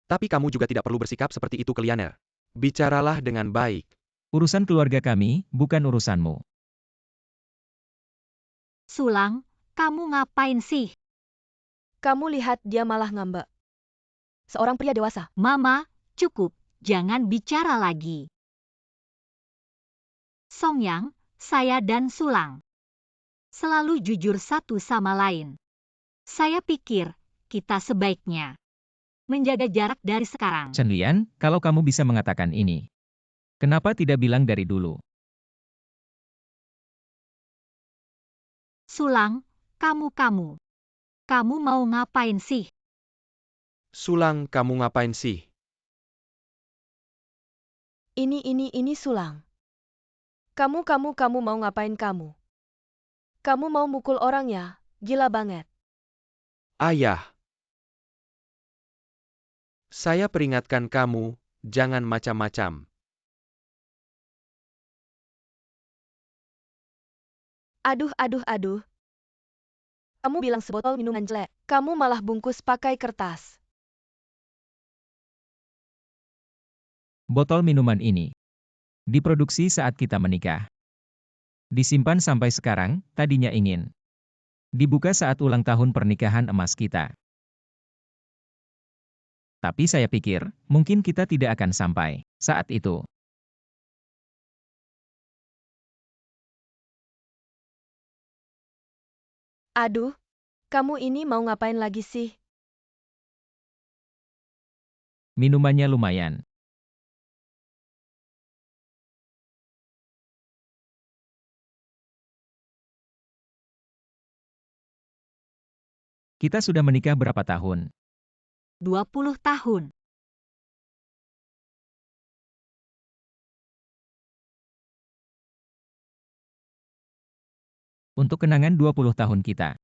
Tapi kamu juga tidak perlu bersikap seperti itu ke Lianer. Bicaralah dengan baik. Urusan keluarga kami, bukan urusanmu. Sulang, kamu ngapain sih? Kamu lihat dia malah ngambek. Seorang pria dewasa. Mama, cukup, jangan bicara lagi. Songyang, saya dan Sulang selalu jujur satu sama lain. Saya pikir kita sebaiknya menjaga jarak dari sekarang. Chen Lian, kalau kamu bisa mengatakan ini, kenapa tidak bilang dari dulu? Sulang, kamu mau ngapain sih? Sulang, kamu ngapain sih? Ini Sulang. Kamu mau ngapain kamu? Kamu mau mukul orang ya? Gila banget. Ayah. Saya peringatkan kamu, jangan macam-macam. Aduh. Kamu bilang sebotol minuman jelek. Kamu malah bungkus pakai kertas. Botol minuman ini diproduksi saat kita menikah. Disimpan sampai sekarang, tadinya ingin dibuka saat ulang tahun pernikahan emas kita. Tapi saya pikir, mungkin kita tidak akan sampai saat itu. Aduh, kamu ini mau ngapain lagi sih? Minumannya lumayan. Kita sudah menikah berapa tahun? 20 tahun. Untuk kenangan 20 tahun kita.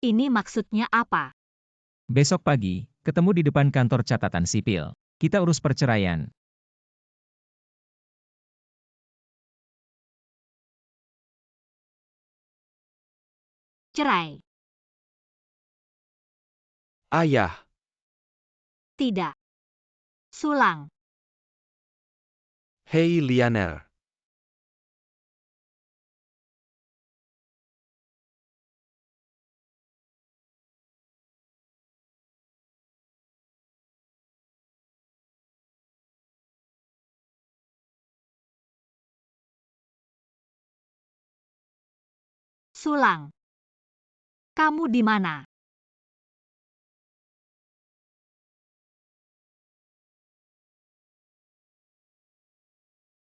Ini maksudnya apa? Besok pagi, ketemu di depan kantor catatan sipil. Kita urus perceraian. Cerai. Ayah. Tidak. Sulang. Hei Lianer. Sulang. Kamu di mana?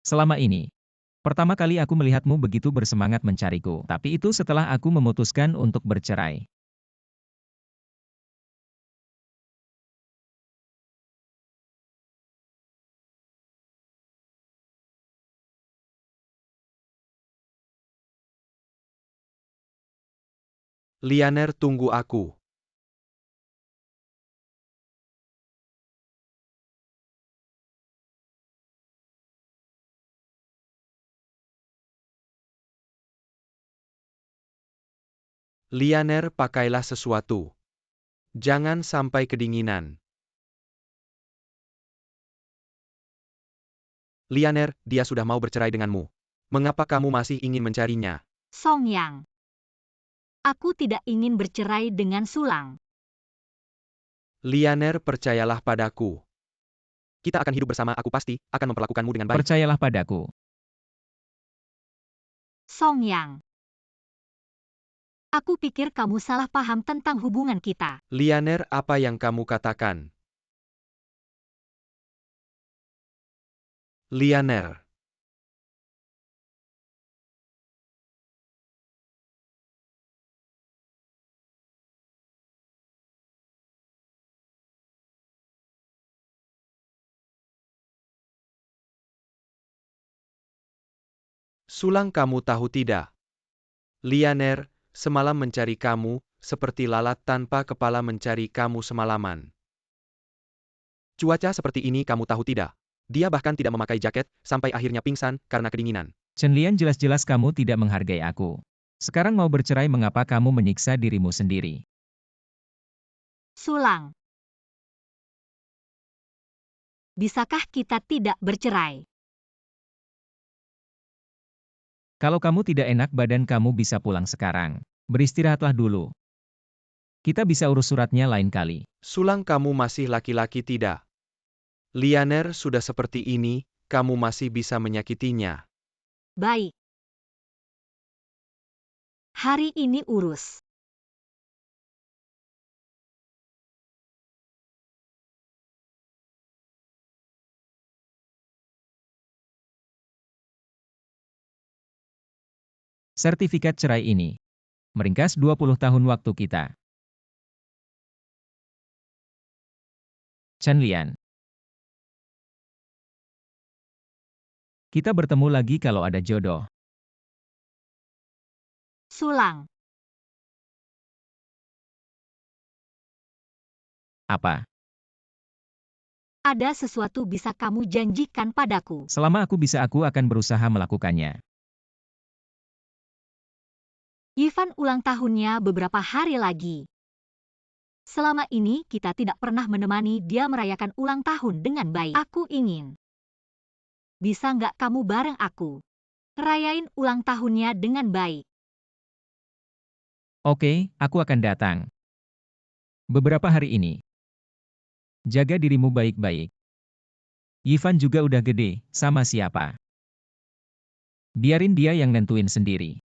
Selama ini, pertama kali aku melihatmu begitu bersemangat mencariku, tapi itu setelah aku memutuskan untuk bercerai. Lianer, tunggu aku. Lianer, pakailah sesuatu. Jangan sampai kedinginan. Lianer, dia sudah mau bercerai denganmu. Mengapa kamu masih ingin mencarinya? Song Yang. Aku tidak ingin bercerai dengan Sulang. Lianer, percayalah padaku. Kita akan hidup bersama, aku pasti akan memperlakukanmu dengan baik. Percayalah padaku. Song Yang. Aku pikir kamu salah paham tentang hubungan kita. Lianer, apa yang kamu katakan? Lianer. Sulang, kamu tahu tidak? Lianer, semalam mencari kamu, seperti lalat tanpa kepala mencari kamu semalaman. Cuaca seperti ini kamu tahu tidak? Dia bahkan tidak memakai jaket, sampai akhirnya pingsan karena kedinginan. Chen Lian, jelas-jelas kamu tidak menghargai aku. Sekarang mau bercerai, mengapa kamu menyiksa dirimu sendiri? Sulang. Bisakah kita tidak bercerai? Kalau kamu tidak enak badan, kamu bisa pulang sekarang. Beristirahatlah dulu. Kita bisa urus suratnya lain kali. Sulang, kamu masih laki-laki tidak? Lianer sudah seperti ini, kamu masih bisa menyakitinya. Baik. Hari ini urus. Sertifikat cerai ini meringkas 20 tahun waktu kita. Chen Lian. Kita bertemu lagi kalau ada jodoh. Sulang. Apa? Ada sesuatu bisa kamu janjikan padaku. Selama aku bisa, aku akan berusaha melakukannya. Ivan ulang tahunnya beberapa hari lagi. Selama ini kita tidak pernah menemani dia merayakan ulang tahun dengan baik. Aku ingin. Bisa nggak kamu bareng aku? Rayain ulang tahunnya dengan baik. Oke, aku akan datang. Beberapa hari ini. Jaga dirimu baik-baik. Ivan juga udah gede, sama siapa? Biarin dia yang nentuin sendiri.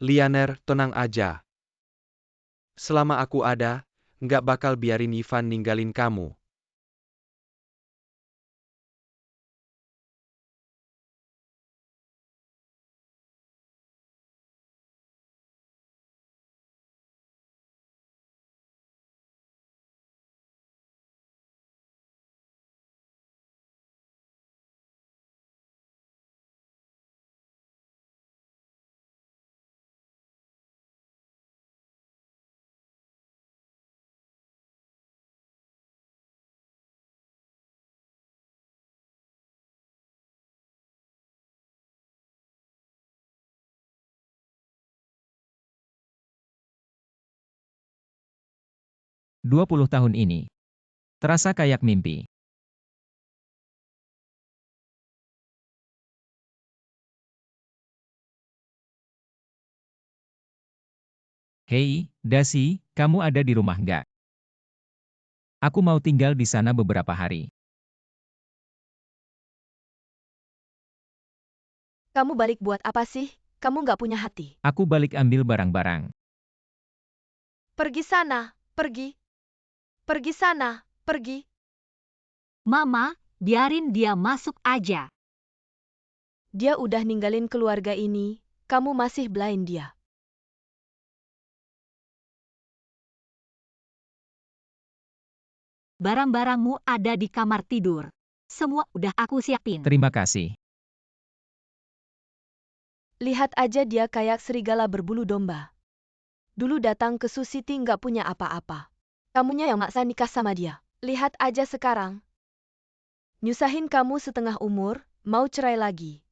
Lianer, tenang aja. Selama aku ada, nggak bakal biarin Ivan ninggalin kamu. 20 tahun ini. Terasa kayak mimpi. Hei, Dasi, kamu ada di rumah nggak? Aku mau tinggal di sana beberapa hari. Kamu balik buat apa sih? Kamu nggak punya hati. Aku balik ambil barang-barang. Pergi sana, pergi. Pergi sana, pergi. Mama, biarin dia masuk aja. Dia udah ninggalin keluarga ini, kamu masih belain dia. Barang-barangmu ada di kamar tidur. Semua udah aku siapin. Terima kasih. Lihat aja dia kayak serigala berbulu domba. Dulu datang ke Susiti nggak punya apa-apa. Kamunya yang maksa nikah sama dia. Lihat aja sekarang. Nyusahin kamu setengah umur, mau cerai lagi.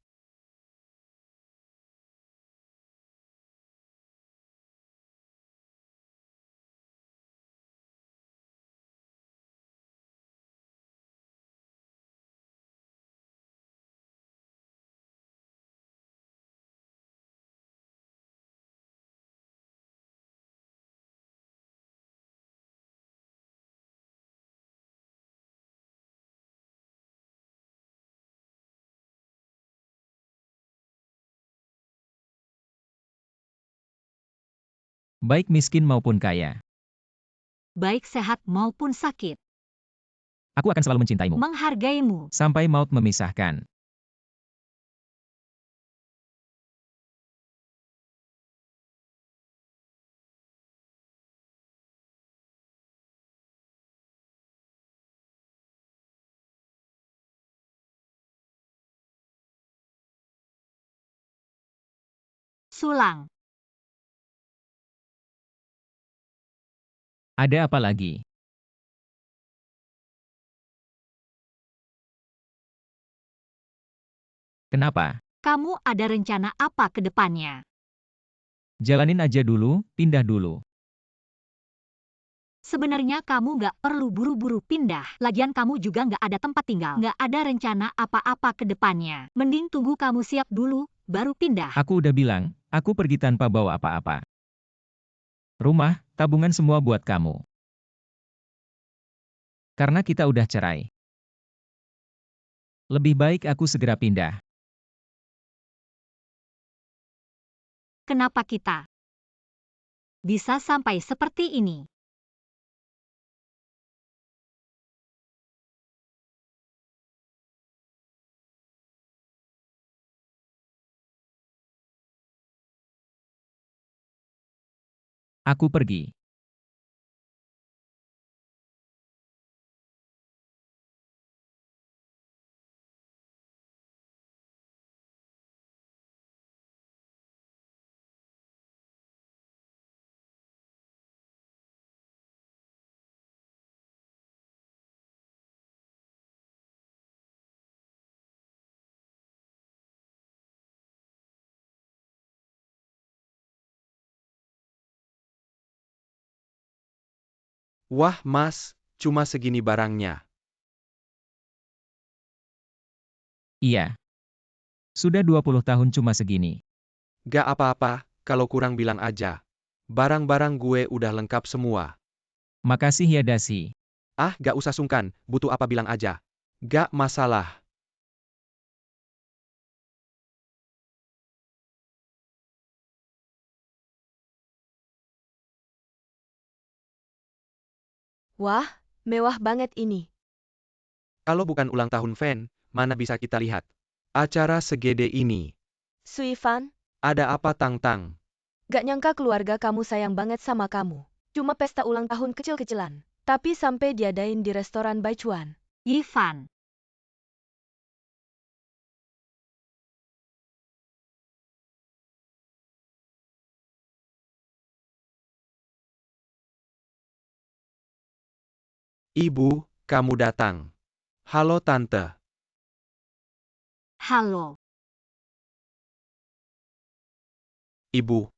Baik miskin maupun kaya. Baik sehat maupun sakit. Aku akan selalu mencintaimu. Menghargaimu. Sampai maut memisahkan. Sulang. Ada apa lagi? Kenapa? Kamu ada rencana apa ke depannya? Jalanin aja dulu, pindah dulu. Sebenarnya kamu nggak perlu buru-buru pindah. Lagian kamu juga nggak ada tempat tinggal. Nggak ada rencana apa-apa ke depannya. Mending tunggu kamu siap dulu, baru pindah. Aku udah bilang, aku pergi tanpa bawa apa-apa. Rumah, tabungan semua buat kamu. Karena kita udah cerai. Lebih baik aku segera pindah. Kenapa kita bisa sampai seperti ini? Aku pergi. Wah mas, cuma segini barangnya. Iya. Sudah 20 tahun cuma segini. Gak apa-apa, kalau kurang bilang aja. Barang-barang gue udah lengkap semua. Makasih ya Dasi. Ah, gak usah sungkan, butuh apa bilang aja. Gak masalah. Wah, mewah banget ini. Kalau bukan ulang tahun Fan, mana bisa kita lihat? Acara segede ini. Suifan, Ada apa Tang-Tang? gak nyangka keluarga kamu sayang banget sama kamu. Cuma pesta ulang tahun kecil-kecilan. Tapi sampai diadain di restoran Baichuan. Ivan, Ibu, kamu datang. Halo Tante. halo. Ibu,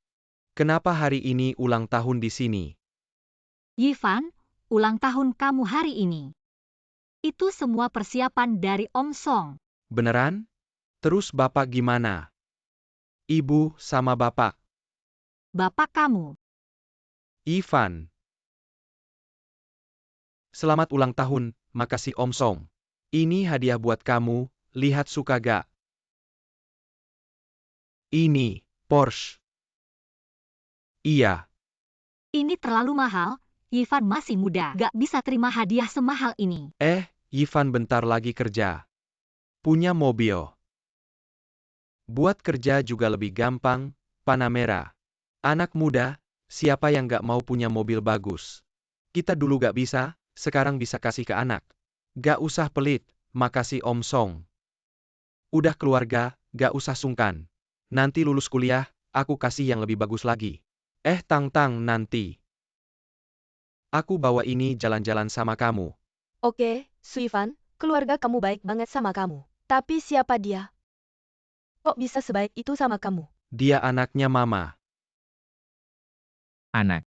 kenapa hari ini ulang tahun di sini? Ivan, ulang tahun kamu hari ini. Itu semua persiapan dari Om Song. Beneran? Terus bapak gimana? Ibu sama bapak. Bapak kamu. Ivan. Selamat ulang tahun, makasih Om Song. Ini hadiah buat kamu, lihat suka gak? Ini, Porsche. Iya, Ini terlalu mahal. Ivan masih muda, gak bisa terima hadiah semahal ini. Ivan bentar lagi kerja. Punya mobil. Buat kerja juga lebih gampang, Panamera. Anak muda, siapa yang gak mau punya mobil bagus? Kita dulu gak bisa, sekarang bisa kasih ke anak. Gak usah pelit, makasih Om Song. Udah keluarga, gak usah sungkan. Nanti lulus kuliah, aku kasih yang lebih bagus lagi. Tang nanti. Aku bawa ini jalan-jalan sama kamu. Oke, Suivan, keluarga kamu baik banget sama kamu. Tapi siapa dia? Kok bisa sebaik itu sama kamu? Dia anaknya mama. Anak.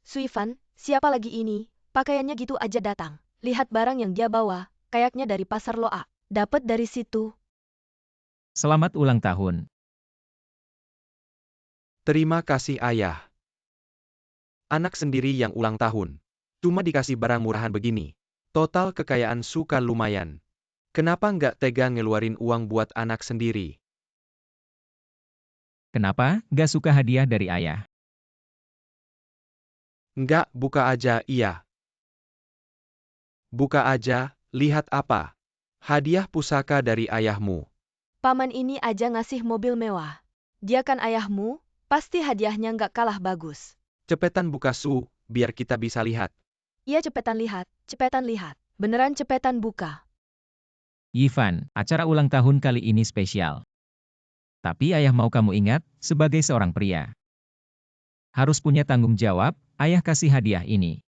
Suivan, siapa lagi ini? Pakaiannya gitu aja datang. Lihat barang yang dia bawa, kayaknya dari pasar Loa. Dapat dari situ. Selamat ulang tahun. Terima kasih ayah. Anak sendiri yang ulang tahun. Cuma dikasih barang murahan begini. Total kekayaan suka lumayan. Kenapa nggak tega ngeluarin uang buat anak sendiri? Kenapa gak suka hadiah dari ayah? Nggak, buka aja, iya. Buka aja, lihat apa. Hadiah pusaka dari ayahmu. Paman ini aja ngasih mobil mewah. Dia kan ayahmu, pasti hadiahnya nggak kalah bagus. Cepetan buka biar kita bisa lihat. Iya cepetan lihat, cepetan lihat. Beneran cepetan buka. Ivan, acara ulang tahun kali ini spesial. Tapi ayah mau kamu ingat, sebagai seorang pria. Harus punya tanggung jawab, ayah kasih hadiah ini.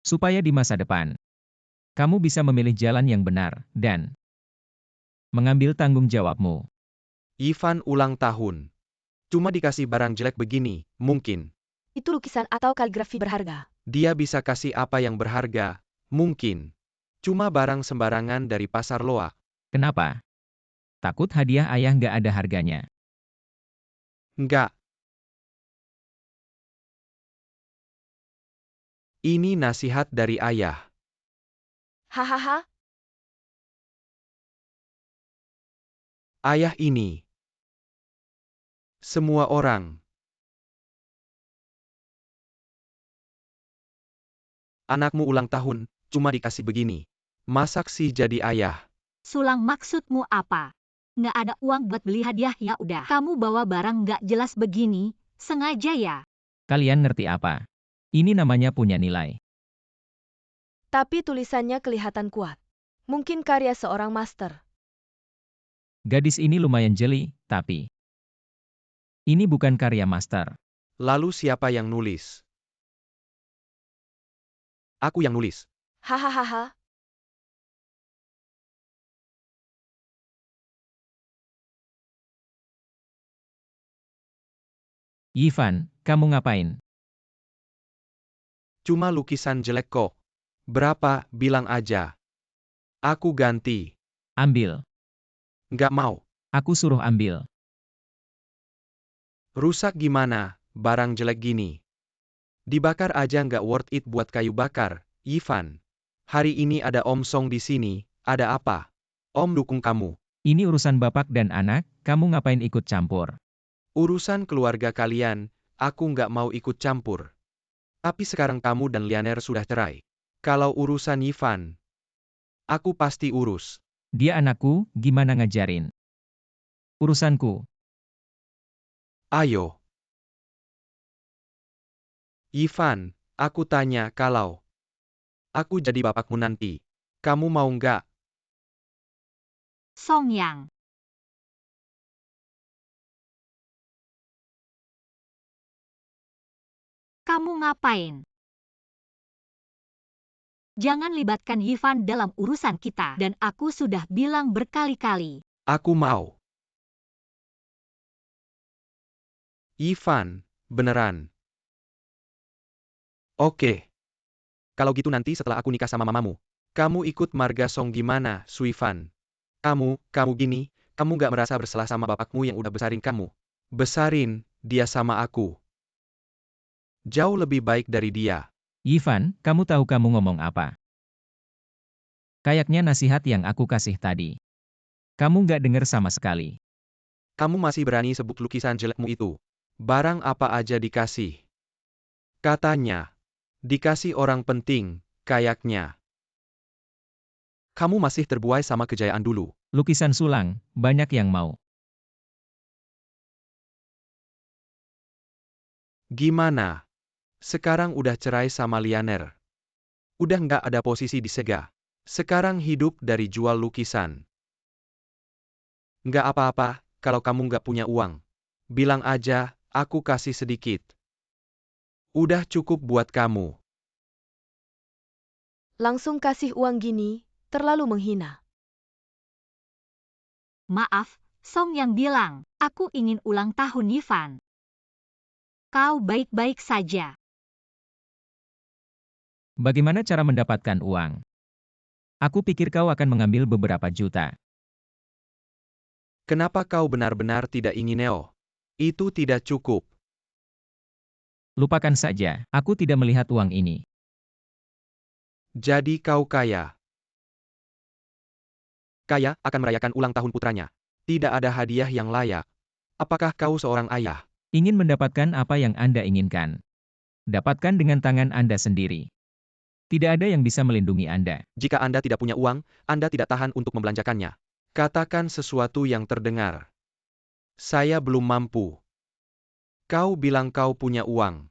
Supaya di masa depan, kamu bisa memilih jalan yang benar, dan mengambil tanggung jawabmu. Ivan ulang tahun. Cuma dikasih barang jelek begini, mungkin. Itu lukisan atau kaligrafi berharga. Dia bisa kasih apa yang berharga, mungkin. Cuma barang sembarangan dari pasar Loak. Kenapa? Takut hadiah ayah nggak ada harganya. Enggak. Ini nasihat dari ayah. Hahaha, Ayah ini. Semua orang. Anakmu ulang tahun, cuma dikasih begini. Masak sih jadi ayah. Sulang maksudmu apa? Nggak ada uang buat beli hadiah ya udah. Kamu bawa barang nggak jelas begini, sengaja ya? Kalian ngerti apa? Ini namanya punya nilai. tapi tulisannya kelihatan kuat. Mungkin karya seorang master. Gadis ini lumayan jeli, tapi ini bukan karya master. Lalu siapa yang nulis? Aku yang nulis. Hahaha, Ivan, kamu ngapain? Cuma lukisan jelek kok. Berapa, bilang aja. Aku ganti. Ambil. Nggak mau. Aku suruh ambil. Rusak gimana, barang jelek gini. Dibakar aja nggak worth it buat kayu bakar, Ivan. Hari ini ada Om Song di sini, ada apa? Om dukung kamu. Ini urusan bapak dan anak, kamu ngapain ikut campur? Urusan keluarga kalian, aku nggak mau ikut campur. Tapi sekarang kamu dan Lianer sudah cerai. Kalau urusan Ivan, aku pasti urus. Dia anakku, gimana ngajarin? Urusanku. Ayo. Ivan, aku tanya kalau aku jadi bapakmu nanti, kamu mau nggak? Song Yang. Kamu ngapain? Jangan libatkan Ivan dalam urusan kita, dan aku sudah bilang berkali-kali. Aku mau. Ivan, beneran. Oke. Kalau gitu nanti setelah aku nikah sama mamamu, kamu ikut marga Song gimana, Suivan? Kamu gini, kamu gak merasa bersalah sama bapakmu yang udah besarin kamu? Besarin, dia sama aku. Jauh lebih baik dari dia. Ivan, kamu tahu kamu ngomong apa? Kayaknya nasihat yang aku kasih tadi. Kamu nggak denger sama sekali. Kamu masih berani sebut lukisan jelekmu itu. Barang apa aja dikasih. Katanya, dikasih orang penting, kayaknya. Kamu masih terbuai sama kejayaan dulu. Lukisan sulang, banyak yang mau. Gimana? Sekarang udah cerai sama Lianer. Udah nggak ada posisi di Sega. Sekarang hidup dari jual lukisan. Nggak apa-apa, kalau kamu nggak punya uang. Bilang aja, aku kasih sedikit. Udah cukup buat kamu. Langsung kasih uang gini, terlalu menghina. Maaf, Song yang bilang, aku ingin ulang tahun Ivan. Kau baik-baik saja. Bagaimana cara mendapatkan uang? Aku pikir kau akan mengambil beberapa juta. Kenapa kau benar-benar tidak ingin Neo? Itu tidak cukup. Lupakan saja, aku tidak melihat uang ini. Jadi kau kaya. Kaya akan merayakan ulang tahun putranya. Tidak ada hadiah yang layak. Apakah kau seorang ayah? Ingin mendapatkan apa yang Anda inginkan. Dapatkan dengan tangan Anda sendiri. Tidak ada yang bisa melindungi Anda. Jika Anda tidak punya uang, Anda tidak tahan untuk membelanjakannya. Katakan sesuatu yang terdengar. Saya belum mampu. Kau bilang kau punya uang.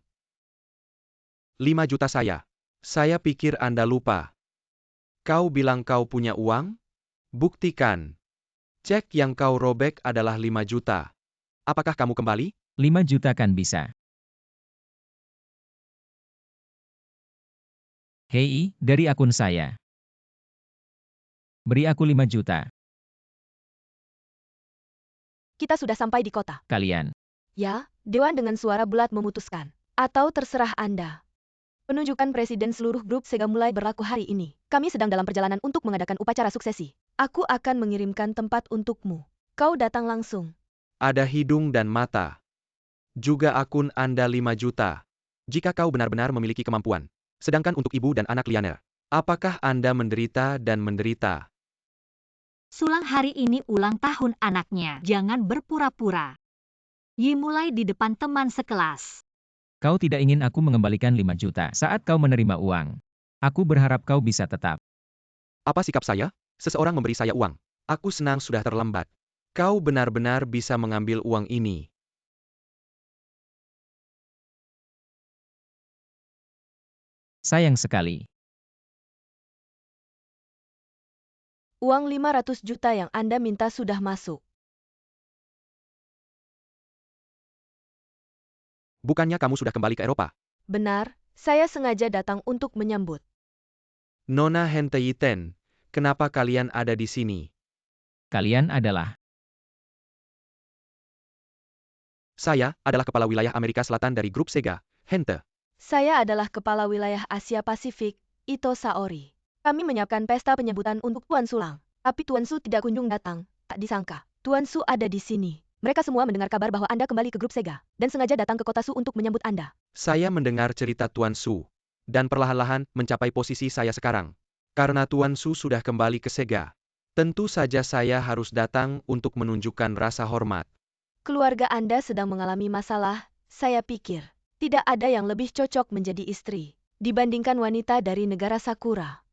5 juta saya. Saya pikir Anda lupa. Kau bilang kau punya uang? Buktikan. Cek yang kau robek adalah 5 juta. Apakah kamu kembali? 5 juta kan bisa. Hei, dari akun saya. Beri aku 5 juta, Kita sudah sampai di kota. kalian. Ya, Dewan dengan suara bulat memutuskan. Atau terserah Anda. Penunjukan presiden seluruh grup Sega mulai berlaku hari ini. Kami sedang dalam perjalanan untuk mengadakan upacara suksesi. Aku akan mengirimkan tempat untukmu. Kau datang langsung. Ada hidung dan mata. Juga akun Anda 5 juta. Jika kau benar-benar memiliki kemampuan. Sedangkan untuk ibu dan anak Lianer. Apakah Anda menderita dan menderita? Sulang hari ini ulang tahun anaknya. Jangan berpura-pura. Yi mulai di depan teman sekelas. Kau tidak ingin aku mengembalikan 5 juta saat kau menerima uang. Aku berharap kau bisa tetap. Apa sikap saya? Seseorang memberi saya uang. Aku senang sudah terlambat. Kau benar-benar bisa mengambil uang ini. Sayang sekali. Uang 500 juta yang Anda minta sudah masuk. Bukannya kamu sudah kembali ke Eropa? Benar, saya sengaja datang untuk menyambut. Nona Henteyiten, kenapa kalian ada di sini? Kalian adalah. Saya adalah kepala wilayah Amerika Selatan dari grup Sega, Hente. Saya adalah Kepala Wilayah Asia Pasifik, Ito Saori. Kami menyiapkan pesta penyebutan untuk Tuan Sulang. Tapi Tuan Su tidak kunjung datang. Tak disangka, Tuan Su ada di sini. Mereka semua mendengar kabar bahwa Anda kembali ke grup Sega, dan sengaja datang ke kota Su untuk menyambut Anda. Saya mendengar cerita Tuan Su, dan perlahan-lahan mencapai posisi saya sekarang. Karena Tuan Su sudah kembali ke Sega. Tentu saja saya harus datang untuk menunjukkan rasa hormat. Keluarga Anda sedang mengalami masalah, saya pikir. Tidak ada yang lebih cocok menjadi istri dibandingkan wanita dari negara Sakura.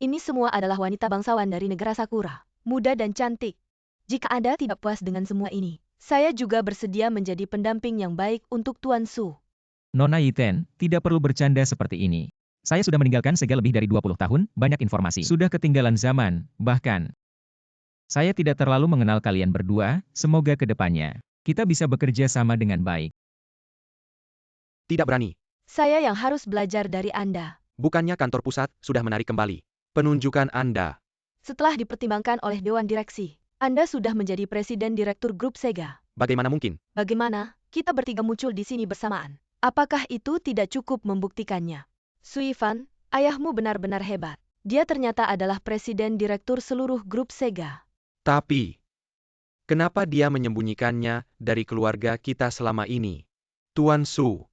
Ini semua adalah wanita bangsawan dari negara Sakura, muda dan cantik. Jika Anda tidak puas dengan semua ini, saya juga bersedia menjadi pendamping yang baik untuk Tuan Su. Nona Yiten, tidak perlu bercanda seperti ini. Saya sudah meninggalkan Sega lebih dari 20 tahun, banyak informasi. Sudah ketinggalan zaman, bahkan. Saya tidak terlalu mengenal kalian berdua, semoga ke depannya kita bisa bekerja sama dengan baik. Tidak berani. Saya yang harus belajar dari Anda. Bukannya kantor pusat sudah menarik kembali penunjukan Anda. Setelah dipertimbangkan oleh Dewan Direksi, Anda sudah menjadi Presiden Direktur Grup Sega. Bagaimana mungkin? Bagaimana kita bertiga muncul di sini bersamaan? Apakah itu tidak cukup membuktikannya? Suifan, ayahmu benar-benar hebat. Dia ternyata adalah presiden direktur seluruh grup Sega. Tapi, kenapa dia menyembunyikannya dari keluarga kita selama ini? Tuan Su,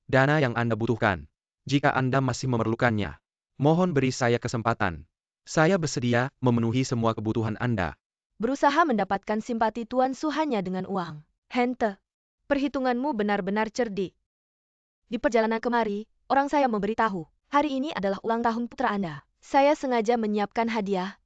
dana yang Anda butuhkan. Jika Anda masih memerlukannya, mohon beri saya kesempatan. Saya bersedia memenuhi semua kebutuhan Anda. Berusaha mendapatkan simpati Tuan Su hanya dengan uang. Hente, perhitunganmu benar-benar cerdik. Di perjalanan kemari, orang saya memberitahu, hari ini adalah ulang tahun putra Anda. Saya sengaja menyiapkan hadiah.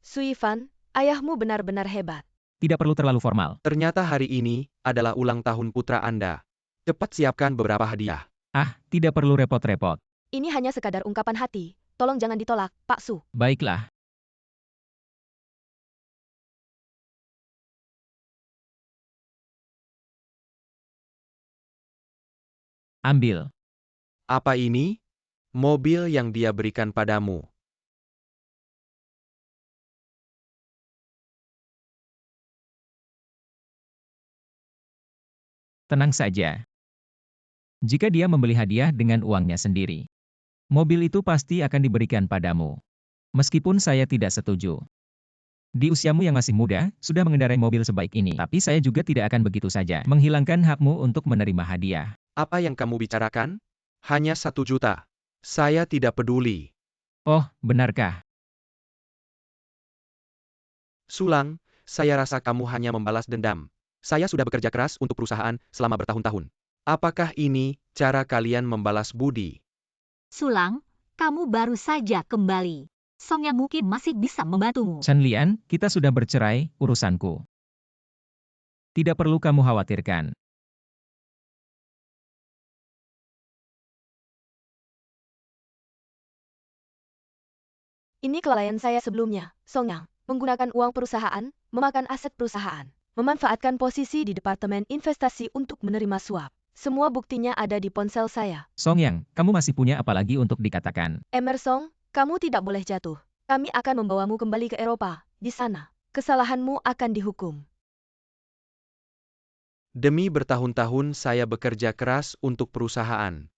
Suifan, ayahmu benar-benar hebat. Tidak perlu terlalu formal. Ternyata hari ini adalah ulang tahun putra Anda. Cepat siapkan beberapa hadiah. Ah, tidak perlu repot-repot. Ini hanya sekadar ungkapan hati. Tolong jangan ditolak, Pak Su. Baiklah. Ambil. Apa ini? Mobil yang dia berikan padamu. Tenang saja. Jika dia membeli hadiah dengan uangnya sendiri, mobil itu pasti akan diberikan padamu. Meskipun saya tidak setuju. Di usiamu yang masih muda, sudah mengendarai mobil sebaik ini. Tapi saya juga tidak akan begitu saja menghilangkan hakmu untuk menerima hadiah. Apa yang kamu bicarakan? Hanya 1 juta. Saya tidak peduli. Oh, benarkah? Sulang, saya rasa kamu hanya membalas dendam. Saya sudah bekerja keras untuk perusahaan selama bertahun-tahun. Apakah ini cara kalian membalas budi? Sulang, kamu baru saja kembali. Song yang mungkin masih bisa membantumu. Chen Lian, kita sudah bercerai, urusanku. Tidak perlu kamu khawatirkan. Ini kelalaian saya sebelumnya, Song Yang. Menggunakan uang perusahaan, memakan aset perusahaan, memanfaatkan posisi di Departemen Investasi untuk menerima suap. Semua buktinya ada di ponsel saya. Song Yang, kamu masih punya apa lagi untuk dikatakan? Emerson, kamu tidak boleh jatuh. Kami akan membawamu kembali ke Eropa. Di sana, kesalahanmu akan dihukum. Demi bertahun-tahun saya bekerja keras untuk perusahaan.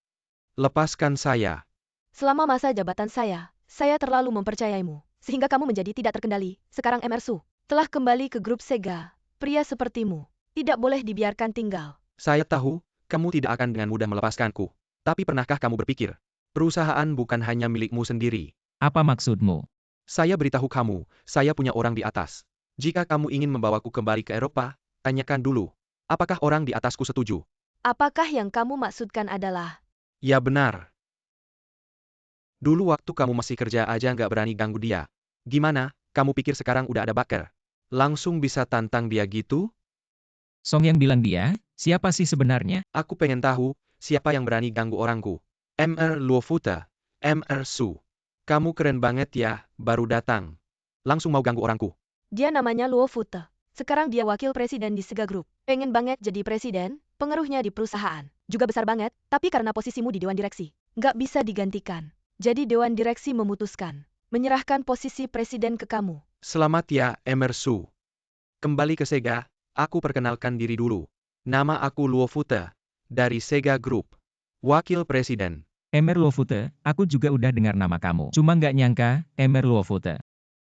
Lepaskan saya. Selama masa jabatan saya terlalu mempercayaimu, sehingga kamu menjadi tidak terkendali. Sekarang Emerson telah kembali ke grup Sega. Pria sepertimu tidak boleh dibiarkan tinggal. Saya tahu, kamu tidak akan dengan mudah melepaskanku. Tapi pernahkah kamu berpikir, perusahaan bukan hanya milikmu sendiri? Apa maksudmu? Saya beritahu kamu, saya punya orang di atas. Jika kamu ingin membawaku kembali ke Eropa, tanyakan dulu, apakah orang di atasku setuju? Apakah yang kamu maksudkan adalah... Ya benar. Dulu waktu kamu masih kerja aja nggak berani ganggu dia. Gimana, kamu pikir sekarang udah ada baker? Langsung bisa tantang dia gitu? Song Yang bilang dia, siapa sih sebenarnya? Aku pengen tahu, siapa yang berani ganggu orangku? Mr. Luofuta, Mr. Su. Kamu keren banget ya, baru datang. Langsung mau ganggu orangku. Dia namanya Luo Fute. Sekarang dia wakil presiden di Sega Group. Pengen banget jadi presiden, pengaruhnya di perusahaan. Juga besar banget, tapi karena posisimu di Dewan Direksi, nggak bisa digantikan. Jadi Dewan Direksi memutuskan, menyerahkan posisi presiden ke kamu. Selamat ya, Mr. Su. Kembali ke Sega, aku perkenalkan diri dulu. Nama aku Luo Fute, dari Sega Group. Wakil Presiden. Emer Luofute, aku juga udah dengar nama kamu. Cuma nggak nyangka, Emer Luofute.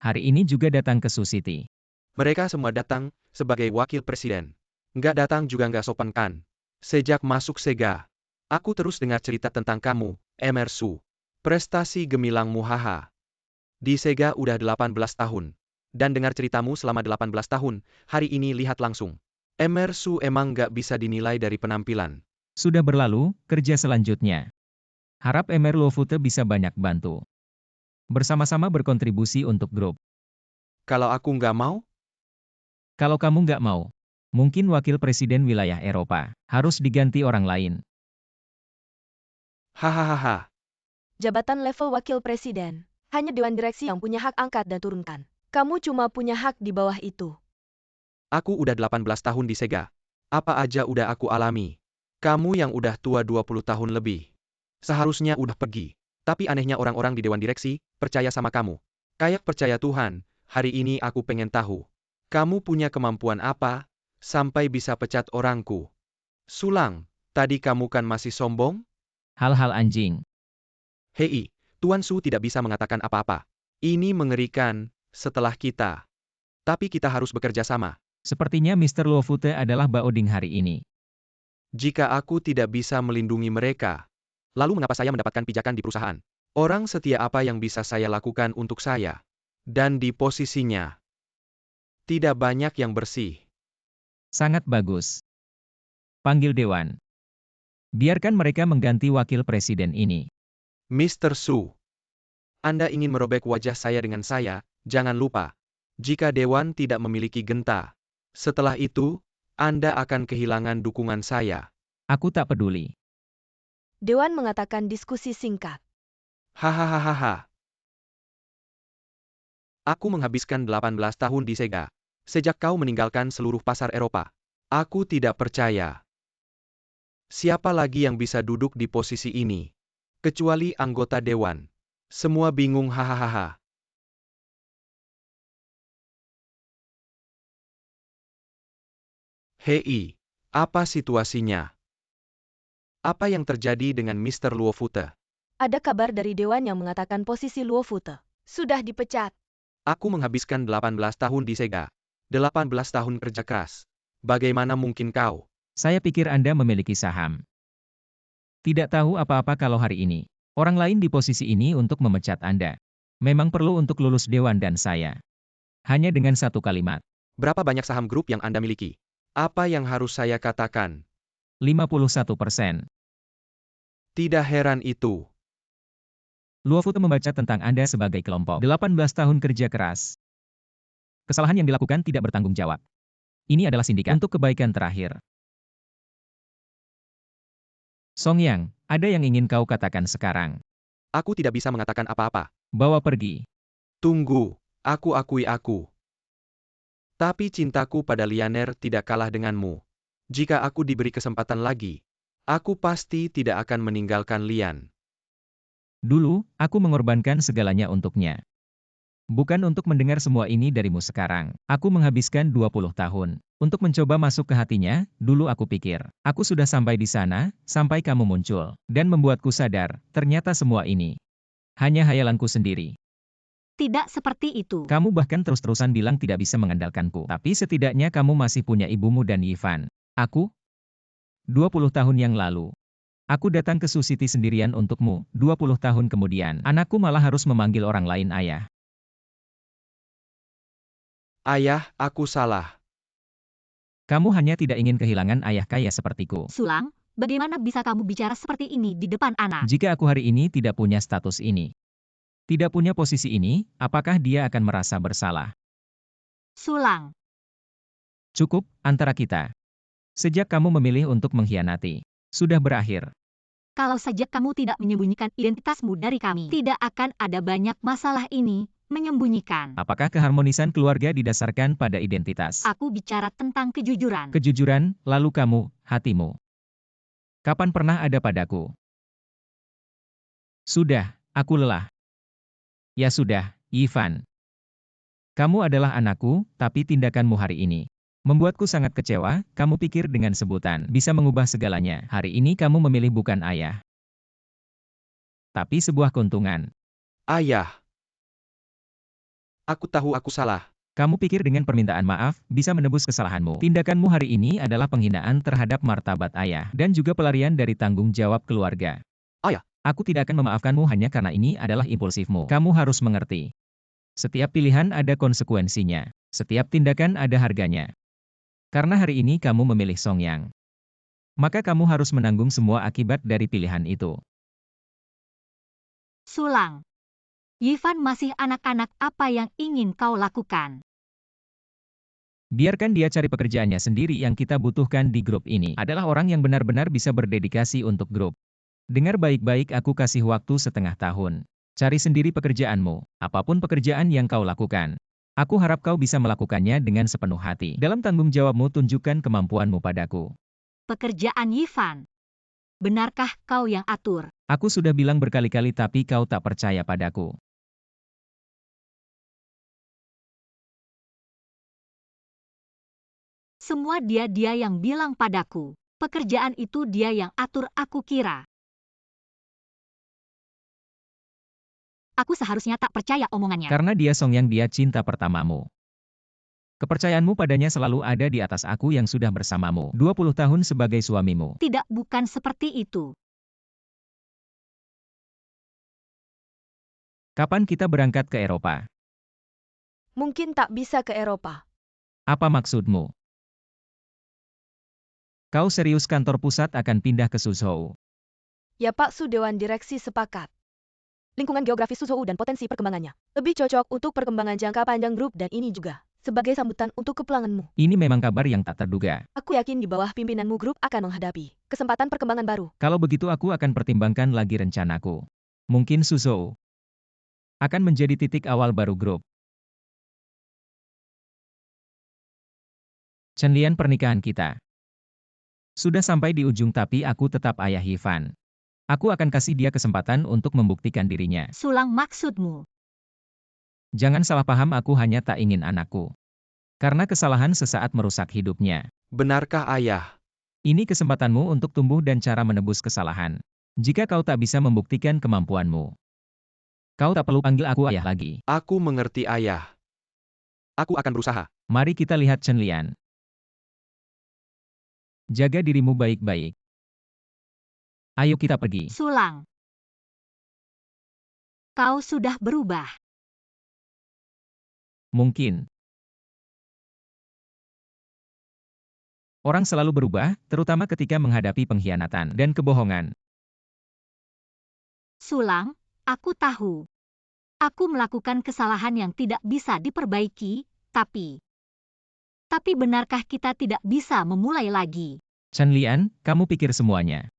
Hari ini juga datang ke Sioux City. Mereka semua datang, sebagai wakil presiden. Nggak datang juga nggak sopan kan. Sejak masuk Sega, aku terus dengar cerita tentang kamu, Mr. Su. Prestasi gemilangmu haha. Di Sega udah 18 tahun. Dan dengar ceritamu selama 18 tahun, hari ini lihat langsung. Mr. Su emang nggak bisa dinilai dari penampilan. Sudah berlalu, kerja selanjutnya. Harap Emer Luofute bisa banyak bantu. Bersama-sama berkontribusi untuk grup. Kalau aku nggak mau, Kalau kamu nggak mau, mungkin wakil presiden wilayah Eropa harus diganti orang lain. hahaha. Jabatan level wakil presiden, hanya Dewan Direksi yang punya hak angkat dan turunkan. Kamu cuma punya hak di bawah itu. Aku udah 18 tahun di Sega. Apa aja udah aku alami. Kamu yang udah tua 20 tahun lebih. Seharusnya udah pergi. Tapi anehnya orang-orang di Dewan Direksi percaya sama kamu. Kayak percaya Tuhan, hari ini aku pengen tahu. Kamu punya kemampuan apa, sampai bisa pecat orangku? Sulang, tadi kamu kan masih sombong? Hal-hal anjing. Hei, Tuan Su tidak bisa mengatakan apa-apa. Ini mengerikan, setelah kita. Tapi kita harus bekerja sama. Sepertinya Mr. Luofute adalah Baoding hari ini. Jika aku tidak bisa melindungi mereka, lalu mengapa saya mendapatkan pijakan di perusahaan? Orang setia apa yang bisa saya lakukan untuk saya? Dan di posisinya, tidak banyak yang bersih. Sangat bagus. Panggil Dewan. Biarkan mereka mengganti wakil presiden ini. Mr. Su, Anda ingin merobek wajah saya dengan saya, jangan lupa. Jika Dewan tidak memiliki genta, setelah itu, Anda akan kehilangan dukungan saya. Aku tak peduli. Dewan mengatakan diskusi singkat. Hahaha. Aku menghabiskan 18 tahun di Sega. Sejak kau meninggalkan seluruh pasar Eropa. Aku tidak percaya. Siapa lagi yang bisa duduk di posisi ini? Kecuali anggota Dewan. Semua bingung hahaha. Hei, apa situasinya? Apa yang terjadi dengan Mr. Luofute? Ada kabar dari Dewan yang mengatakan posisi Luofute sudah dipecat. Aku menghabiskan 18 tahun di Sega. 18 tahun kerja keras. Bagaimana mungkin kau? Saya pikir Anda memiliki saham. Tidak tahu apa-apa kalau hari ini. Orang lain di posisi ini untuk memecat Anda. Memang perlu untuk lulus Dewan dan saya. Hanya dengan satu kalimat. Berapa banyak saham grup yang Anda miliki? Apa yang harus saya katakan? 51%. Tidak heran itu. Luofute membaca tentang Anda sebagai kelompok 18 tahun kerja keras. Kesalahan yang dilakukan tidak bertanggung jawab. Ini adalah sindikat untuk kebaikan terakhir. Song Yang, ada yang ingin kau katakan sekarang? Aku tidak bisa mengatakan apa-apa. Bawa pergi. Tunggu, aku akui aku. Tapi cintaku pada Lianer tidak kalah denganmu. Jika aku diberi kesempatan lagi, aku pasti tidak akan meninggalkan Lian. Dulu, aku mengorbankan segalanya untuknya. Bukan untuk mendengar semua ini darimu sekarang. Aku menghabiskan 20 tahun. Untuk mencoba masuk ke hatinya, dulu aku pikir, aku sudah sampai di sana, sampai kamu muncul. Dan membuatku sadar, ternyata semua ini hanya hayalanku sendiri. Tidak seperti itu. Kamu bahkan terus-terusan bilang tidak bisa mengandalkanku. Tapi setidaknya kamu masih punya ibumu dan Yifan. Aku? 20 tahun yang lalu. Aku datang ke Sioux City sendirian untukmu. 20 tahun kemudian, anakku malah harus memanggil orang lain ayah. Ayah, aku salah. Kamu hanya tidak ingin kehilangan ayah kaya sepertiku. Sulang, bagaimana bisa kamu bicara seperti ini di depan anak? Jika aku hari ini tidak punya status ini, tidak punya posisi ini, apakah dia akan merasa bersalah? Sulang, Cukup, antara kita. Sejak kamu memilih untuk mengkhianati, sudah berakhir. kalau saja kamu tidak menyembunyikan identitasmu dari kami, tidak akan ada banyak masalah ini. Menyembunyikan. Apakah keharmonisan keluarga didasarkan pada identitas? Aku bicara tentang kejujuran. Kejujuran, lalu kamu, hatimu. Kapan pernah ada padaku? Sudah, aku lelah. Ya sudah, Yifan. Kamu adalah anakku, tapi tindakanmu hari ini membuatku sangat kecewa. Kamu pikir dengan sebutan bisa mengubah segalanya. Hari ini kamu memilih bukan ayah, tapi sebuah keuntungan. Ayah. Aku tahu aku salah. Kamu pikir dengan permintaan maaf, bisa menebus kesalahanmu. Tindakanmu hari ini adalah penghinaan terhadap martabat ayah, dan juga pelarian dari tanggung jawab keluarga. Ayah. Aku tidak akan memaafkanmu hanya karena ini adalah impulsifmu. Kamu harus mengerti. Setiap pilihan ada konsekuensinya. Setiap tindakan ada harganya. Karena hari ini kamu memilih Song Yang, maka kamu harus menanggung semua akibat dari pilihan itu. Sulang. Yifan masih anak-anak, apa yang ingin kau lakukan? Biarkan dia cari pekerjaannya sendiri. Yang kita butuhkan di grup ini adalah orang yang benar-benar bisa berdedikasi untuk grup. Dengar baik-baik, aku kasih waktu setengah tahun. Cari sendiri pekerjaanmu, apapun pekerjaan yang kau lakukan. Aku harap kau bisa melakukannya dengan sepenuh hati. Dalam tanggung jawabmu, tunjukkan kemampuanmu padaku. Pekerjaan Yifan. Benarkah kau yang atur? Aku sudah bilang berkali-kali tapi kau tak percaya padaku. Semua dia yang bilang padaku. Pekerjaan itu dia yang atur, aku kira. Aku seharusnya tak percaya omongannya. Karena dia Songyang, dia cinta pertamamu. Kepercayaanmu padanya selalu ada di atas aku yang sudah bersamamu 20 tahun sebagai suamimu. Tidak, bukan seperti itu. Kapan kita berangkat ke Eropa? Mungkin tak bisa ke Eropa. Apa maksudmu? Kau serius kantor pusat akan pindah ke Suzhou? Ya Pak Su, Dewan Direksi sepakat. Lingkungan geografis Suzhou dan potensi perkembangannya lebih cocok untuk perkembangan jangka panjang grup, dan ini juga sebagai sambutan untuk kepulanganmu. Ini memang kabar yang tak terduga. Aku yakin di bawah pimpinanmu grup akan menghadapi kesempatan perkembangan baru. Kalau begitu aku akan pertimbangkan lagi rencanaku. Mungkin Suzhou akan menjadi titik awal baru grup. Chen Lian, pernikahan kita sudah sampai di ujung, tapi aku tetap ayah Yifan. Aku akan kasih dia kesempatan untuk membuktikan dirinya. Sulang, maksudmu? Jangan salah paham, aku hanya tak ingin anakku karena kesalahan sesaat merusak hidupnya. Benarkah ayah? Ini kesempatanmu untuk tumbuh dan cara menebus kesalahan. Jika kau tak bisa membuktikan kemampuanmu, kau tak perlu panggil aku ayah lagi. Aku mengerti ayah. Aku akan berusaha. Mari kita lihat Chen Lian. Jaga dirimu baik-baik. Ayo kita pergi. Sulang. Kau sudah berubah. Mungkin. Orang selalu berubah, terutama ketika menghadapi pengkhianatan dan kebohongan. Sulang, aku tahu. Aku melakukan kesalahan yang tidak bisa diperbaiki, tapi benarkah kita tidak bisa memulai lagi? Chen Lian, kamu pikir semuanya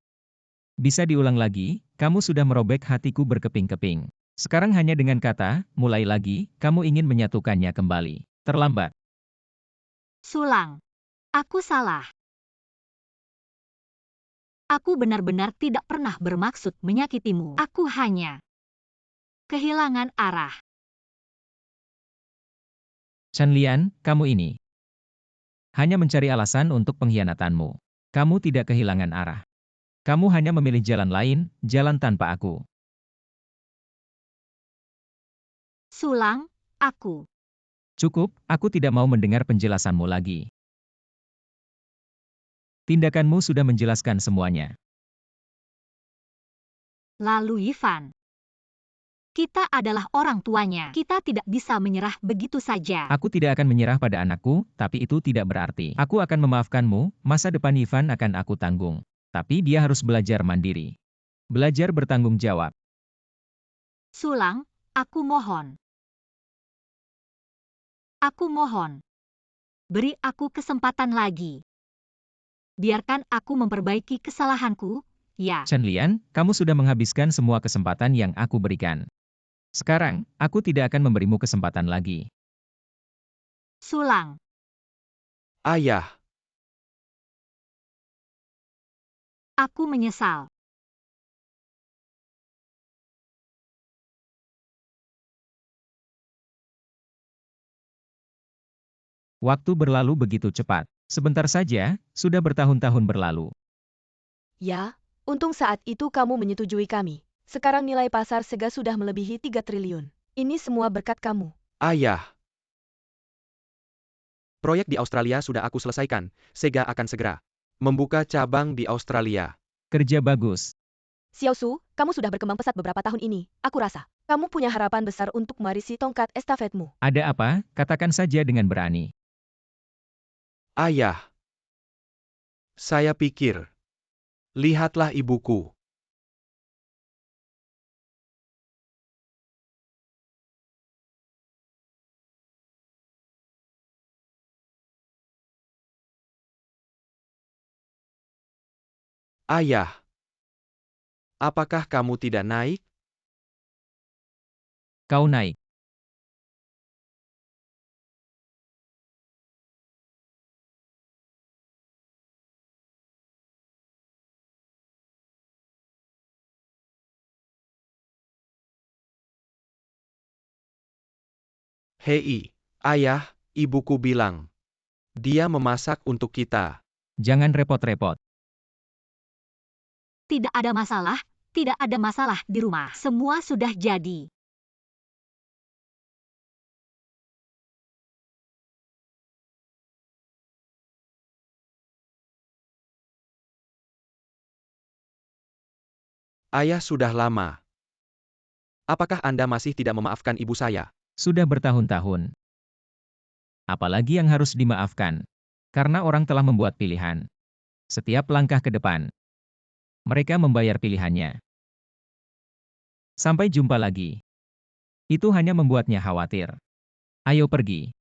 bisa diulang lagi? Kamu sudah merobek hatiku berkeping-keping. Sekarang hanya dengan kata, mulai lagi, kamu ingin menyatukannya kembali. Terlambat. Sulang, aku salah. Aku benar-benar tidak pernah bermaksud menyakitimu. Aku hanya kehilangan arah. Chen Lian, kamu ini hanya mencari alasan untuk pengkhianatanmu. Kamu tidak kehilangan arah. Kamu hanya memilih jalan lain, jalan tanpa aku. Sulang, aku. Cukup, aku tidak mau mendengar penjelasanmu lagi. Tindakanmu sudah menjelaskan semuanya. Lalu Ivan. Kita adalah orang tuanya. Kita tidak bisa menyerah begitu saja. Aku tidak akan menyerah pada anakku, tapi itu tidak berarti aku akan memaafkanmu. Masa depan Ivan akan aku tanggung. Tapi dia harus belajar mandiri. Belajar bertanggung jawab. Sulang, aku mohon. Aku mohon. Beri aku kesempatan lagi. Biarkan aku memperbaiki kesalahanku, ya. Chen Lian, kamu sudah menghabiskan semua kesempatan yang aku berikan. Sekarang, aku tidak akan memberimu kesempatan lagi. Sulang, Ayah, aku menyesal. Waktu berlalu begitu cepat. Sebentar saja, sudah bertahun-tahun berlalu. Ya, untung saat itu kamu menyetujui kami. Sekarang nilai pasar Sega sudah melebihi 3 triliun. Ini semua berkat kamu. ayah. Proyek di Australia sudah aku selesaikan. Sega akan segera membuka cabang di Australia. Kerja bagus. Xiao Su, kamu sudah berkembang pesat beberapa tahun ini. Aku rasa kamu punya harapan besar untuk mewarisi tongkat estafetmu. Ada apa? Katakan saja dengan berani. Ayah. Saya pikir. Lihatlah ibuku. Ayah. Apakah kamu tidak naik? Kau naik. Hei, ayah, ibuku bilang. Dia memasak untuk kita. Jangan repot-repot. Tidak ada masalah, tidak ada masalah di rumah. Semua sudah jadi. Ayah sudah lama. Apakah Anda masih tidak memaafkan ibu saya? Sudah bertahun-tahun. Apalagi yang harus dimaafkan? Karena orang telah membuat pilihan. Setiap langkah ke depan, mereka membayar pilihannya. Sampai jumpa lagi. Itu hanya membuatnya khawatir. Ayo pergi.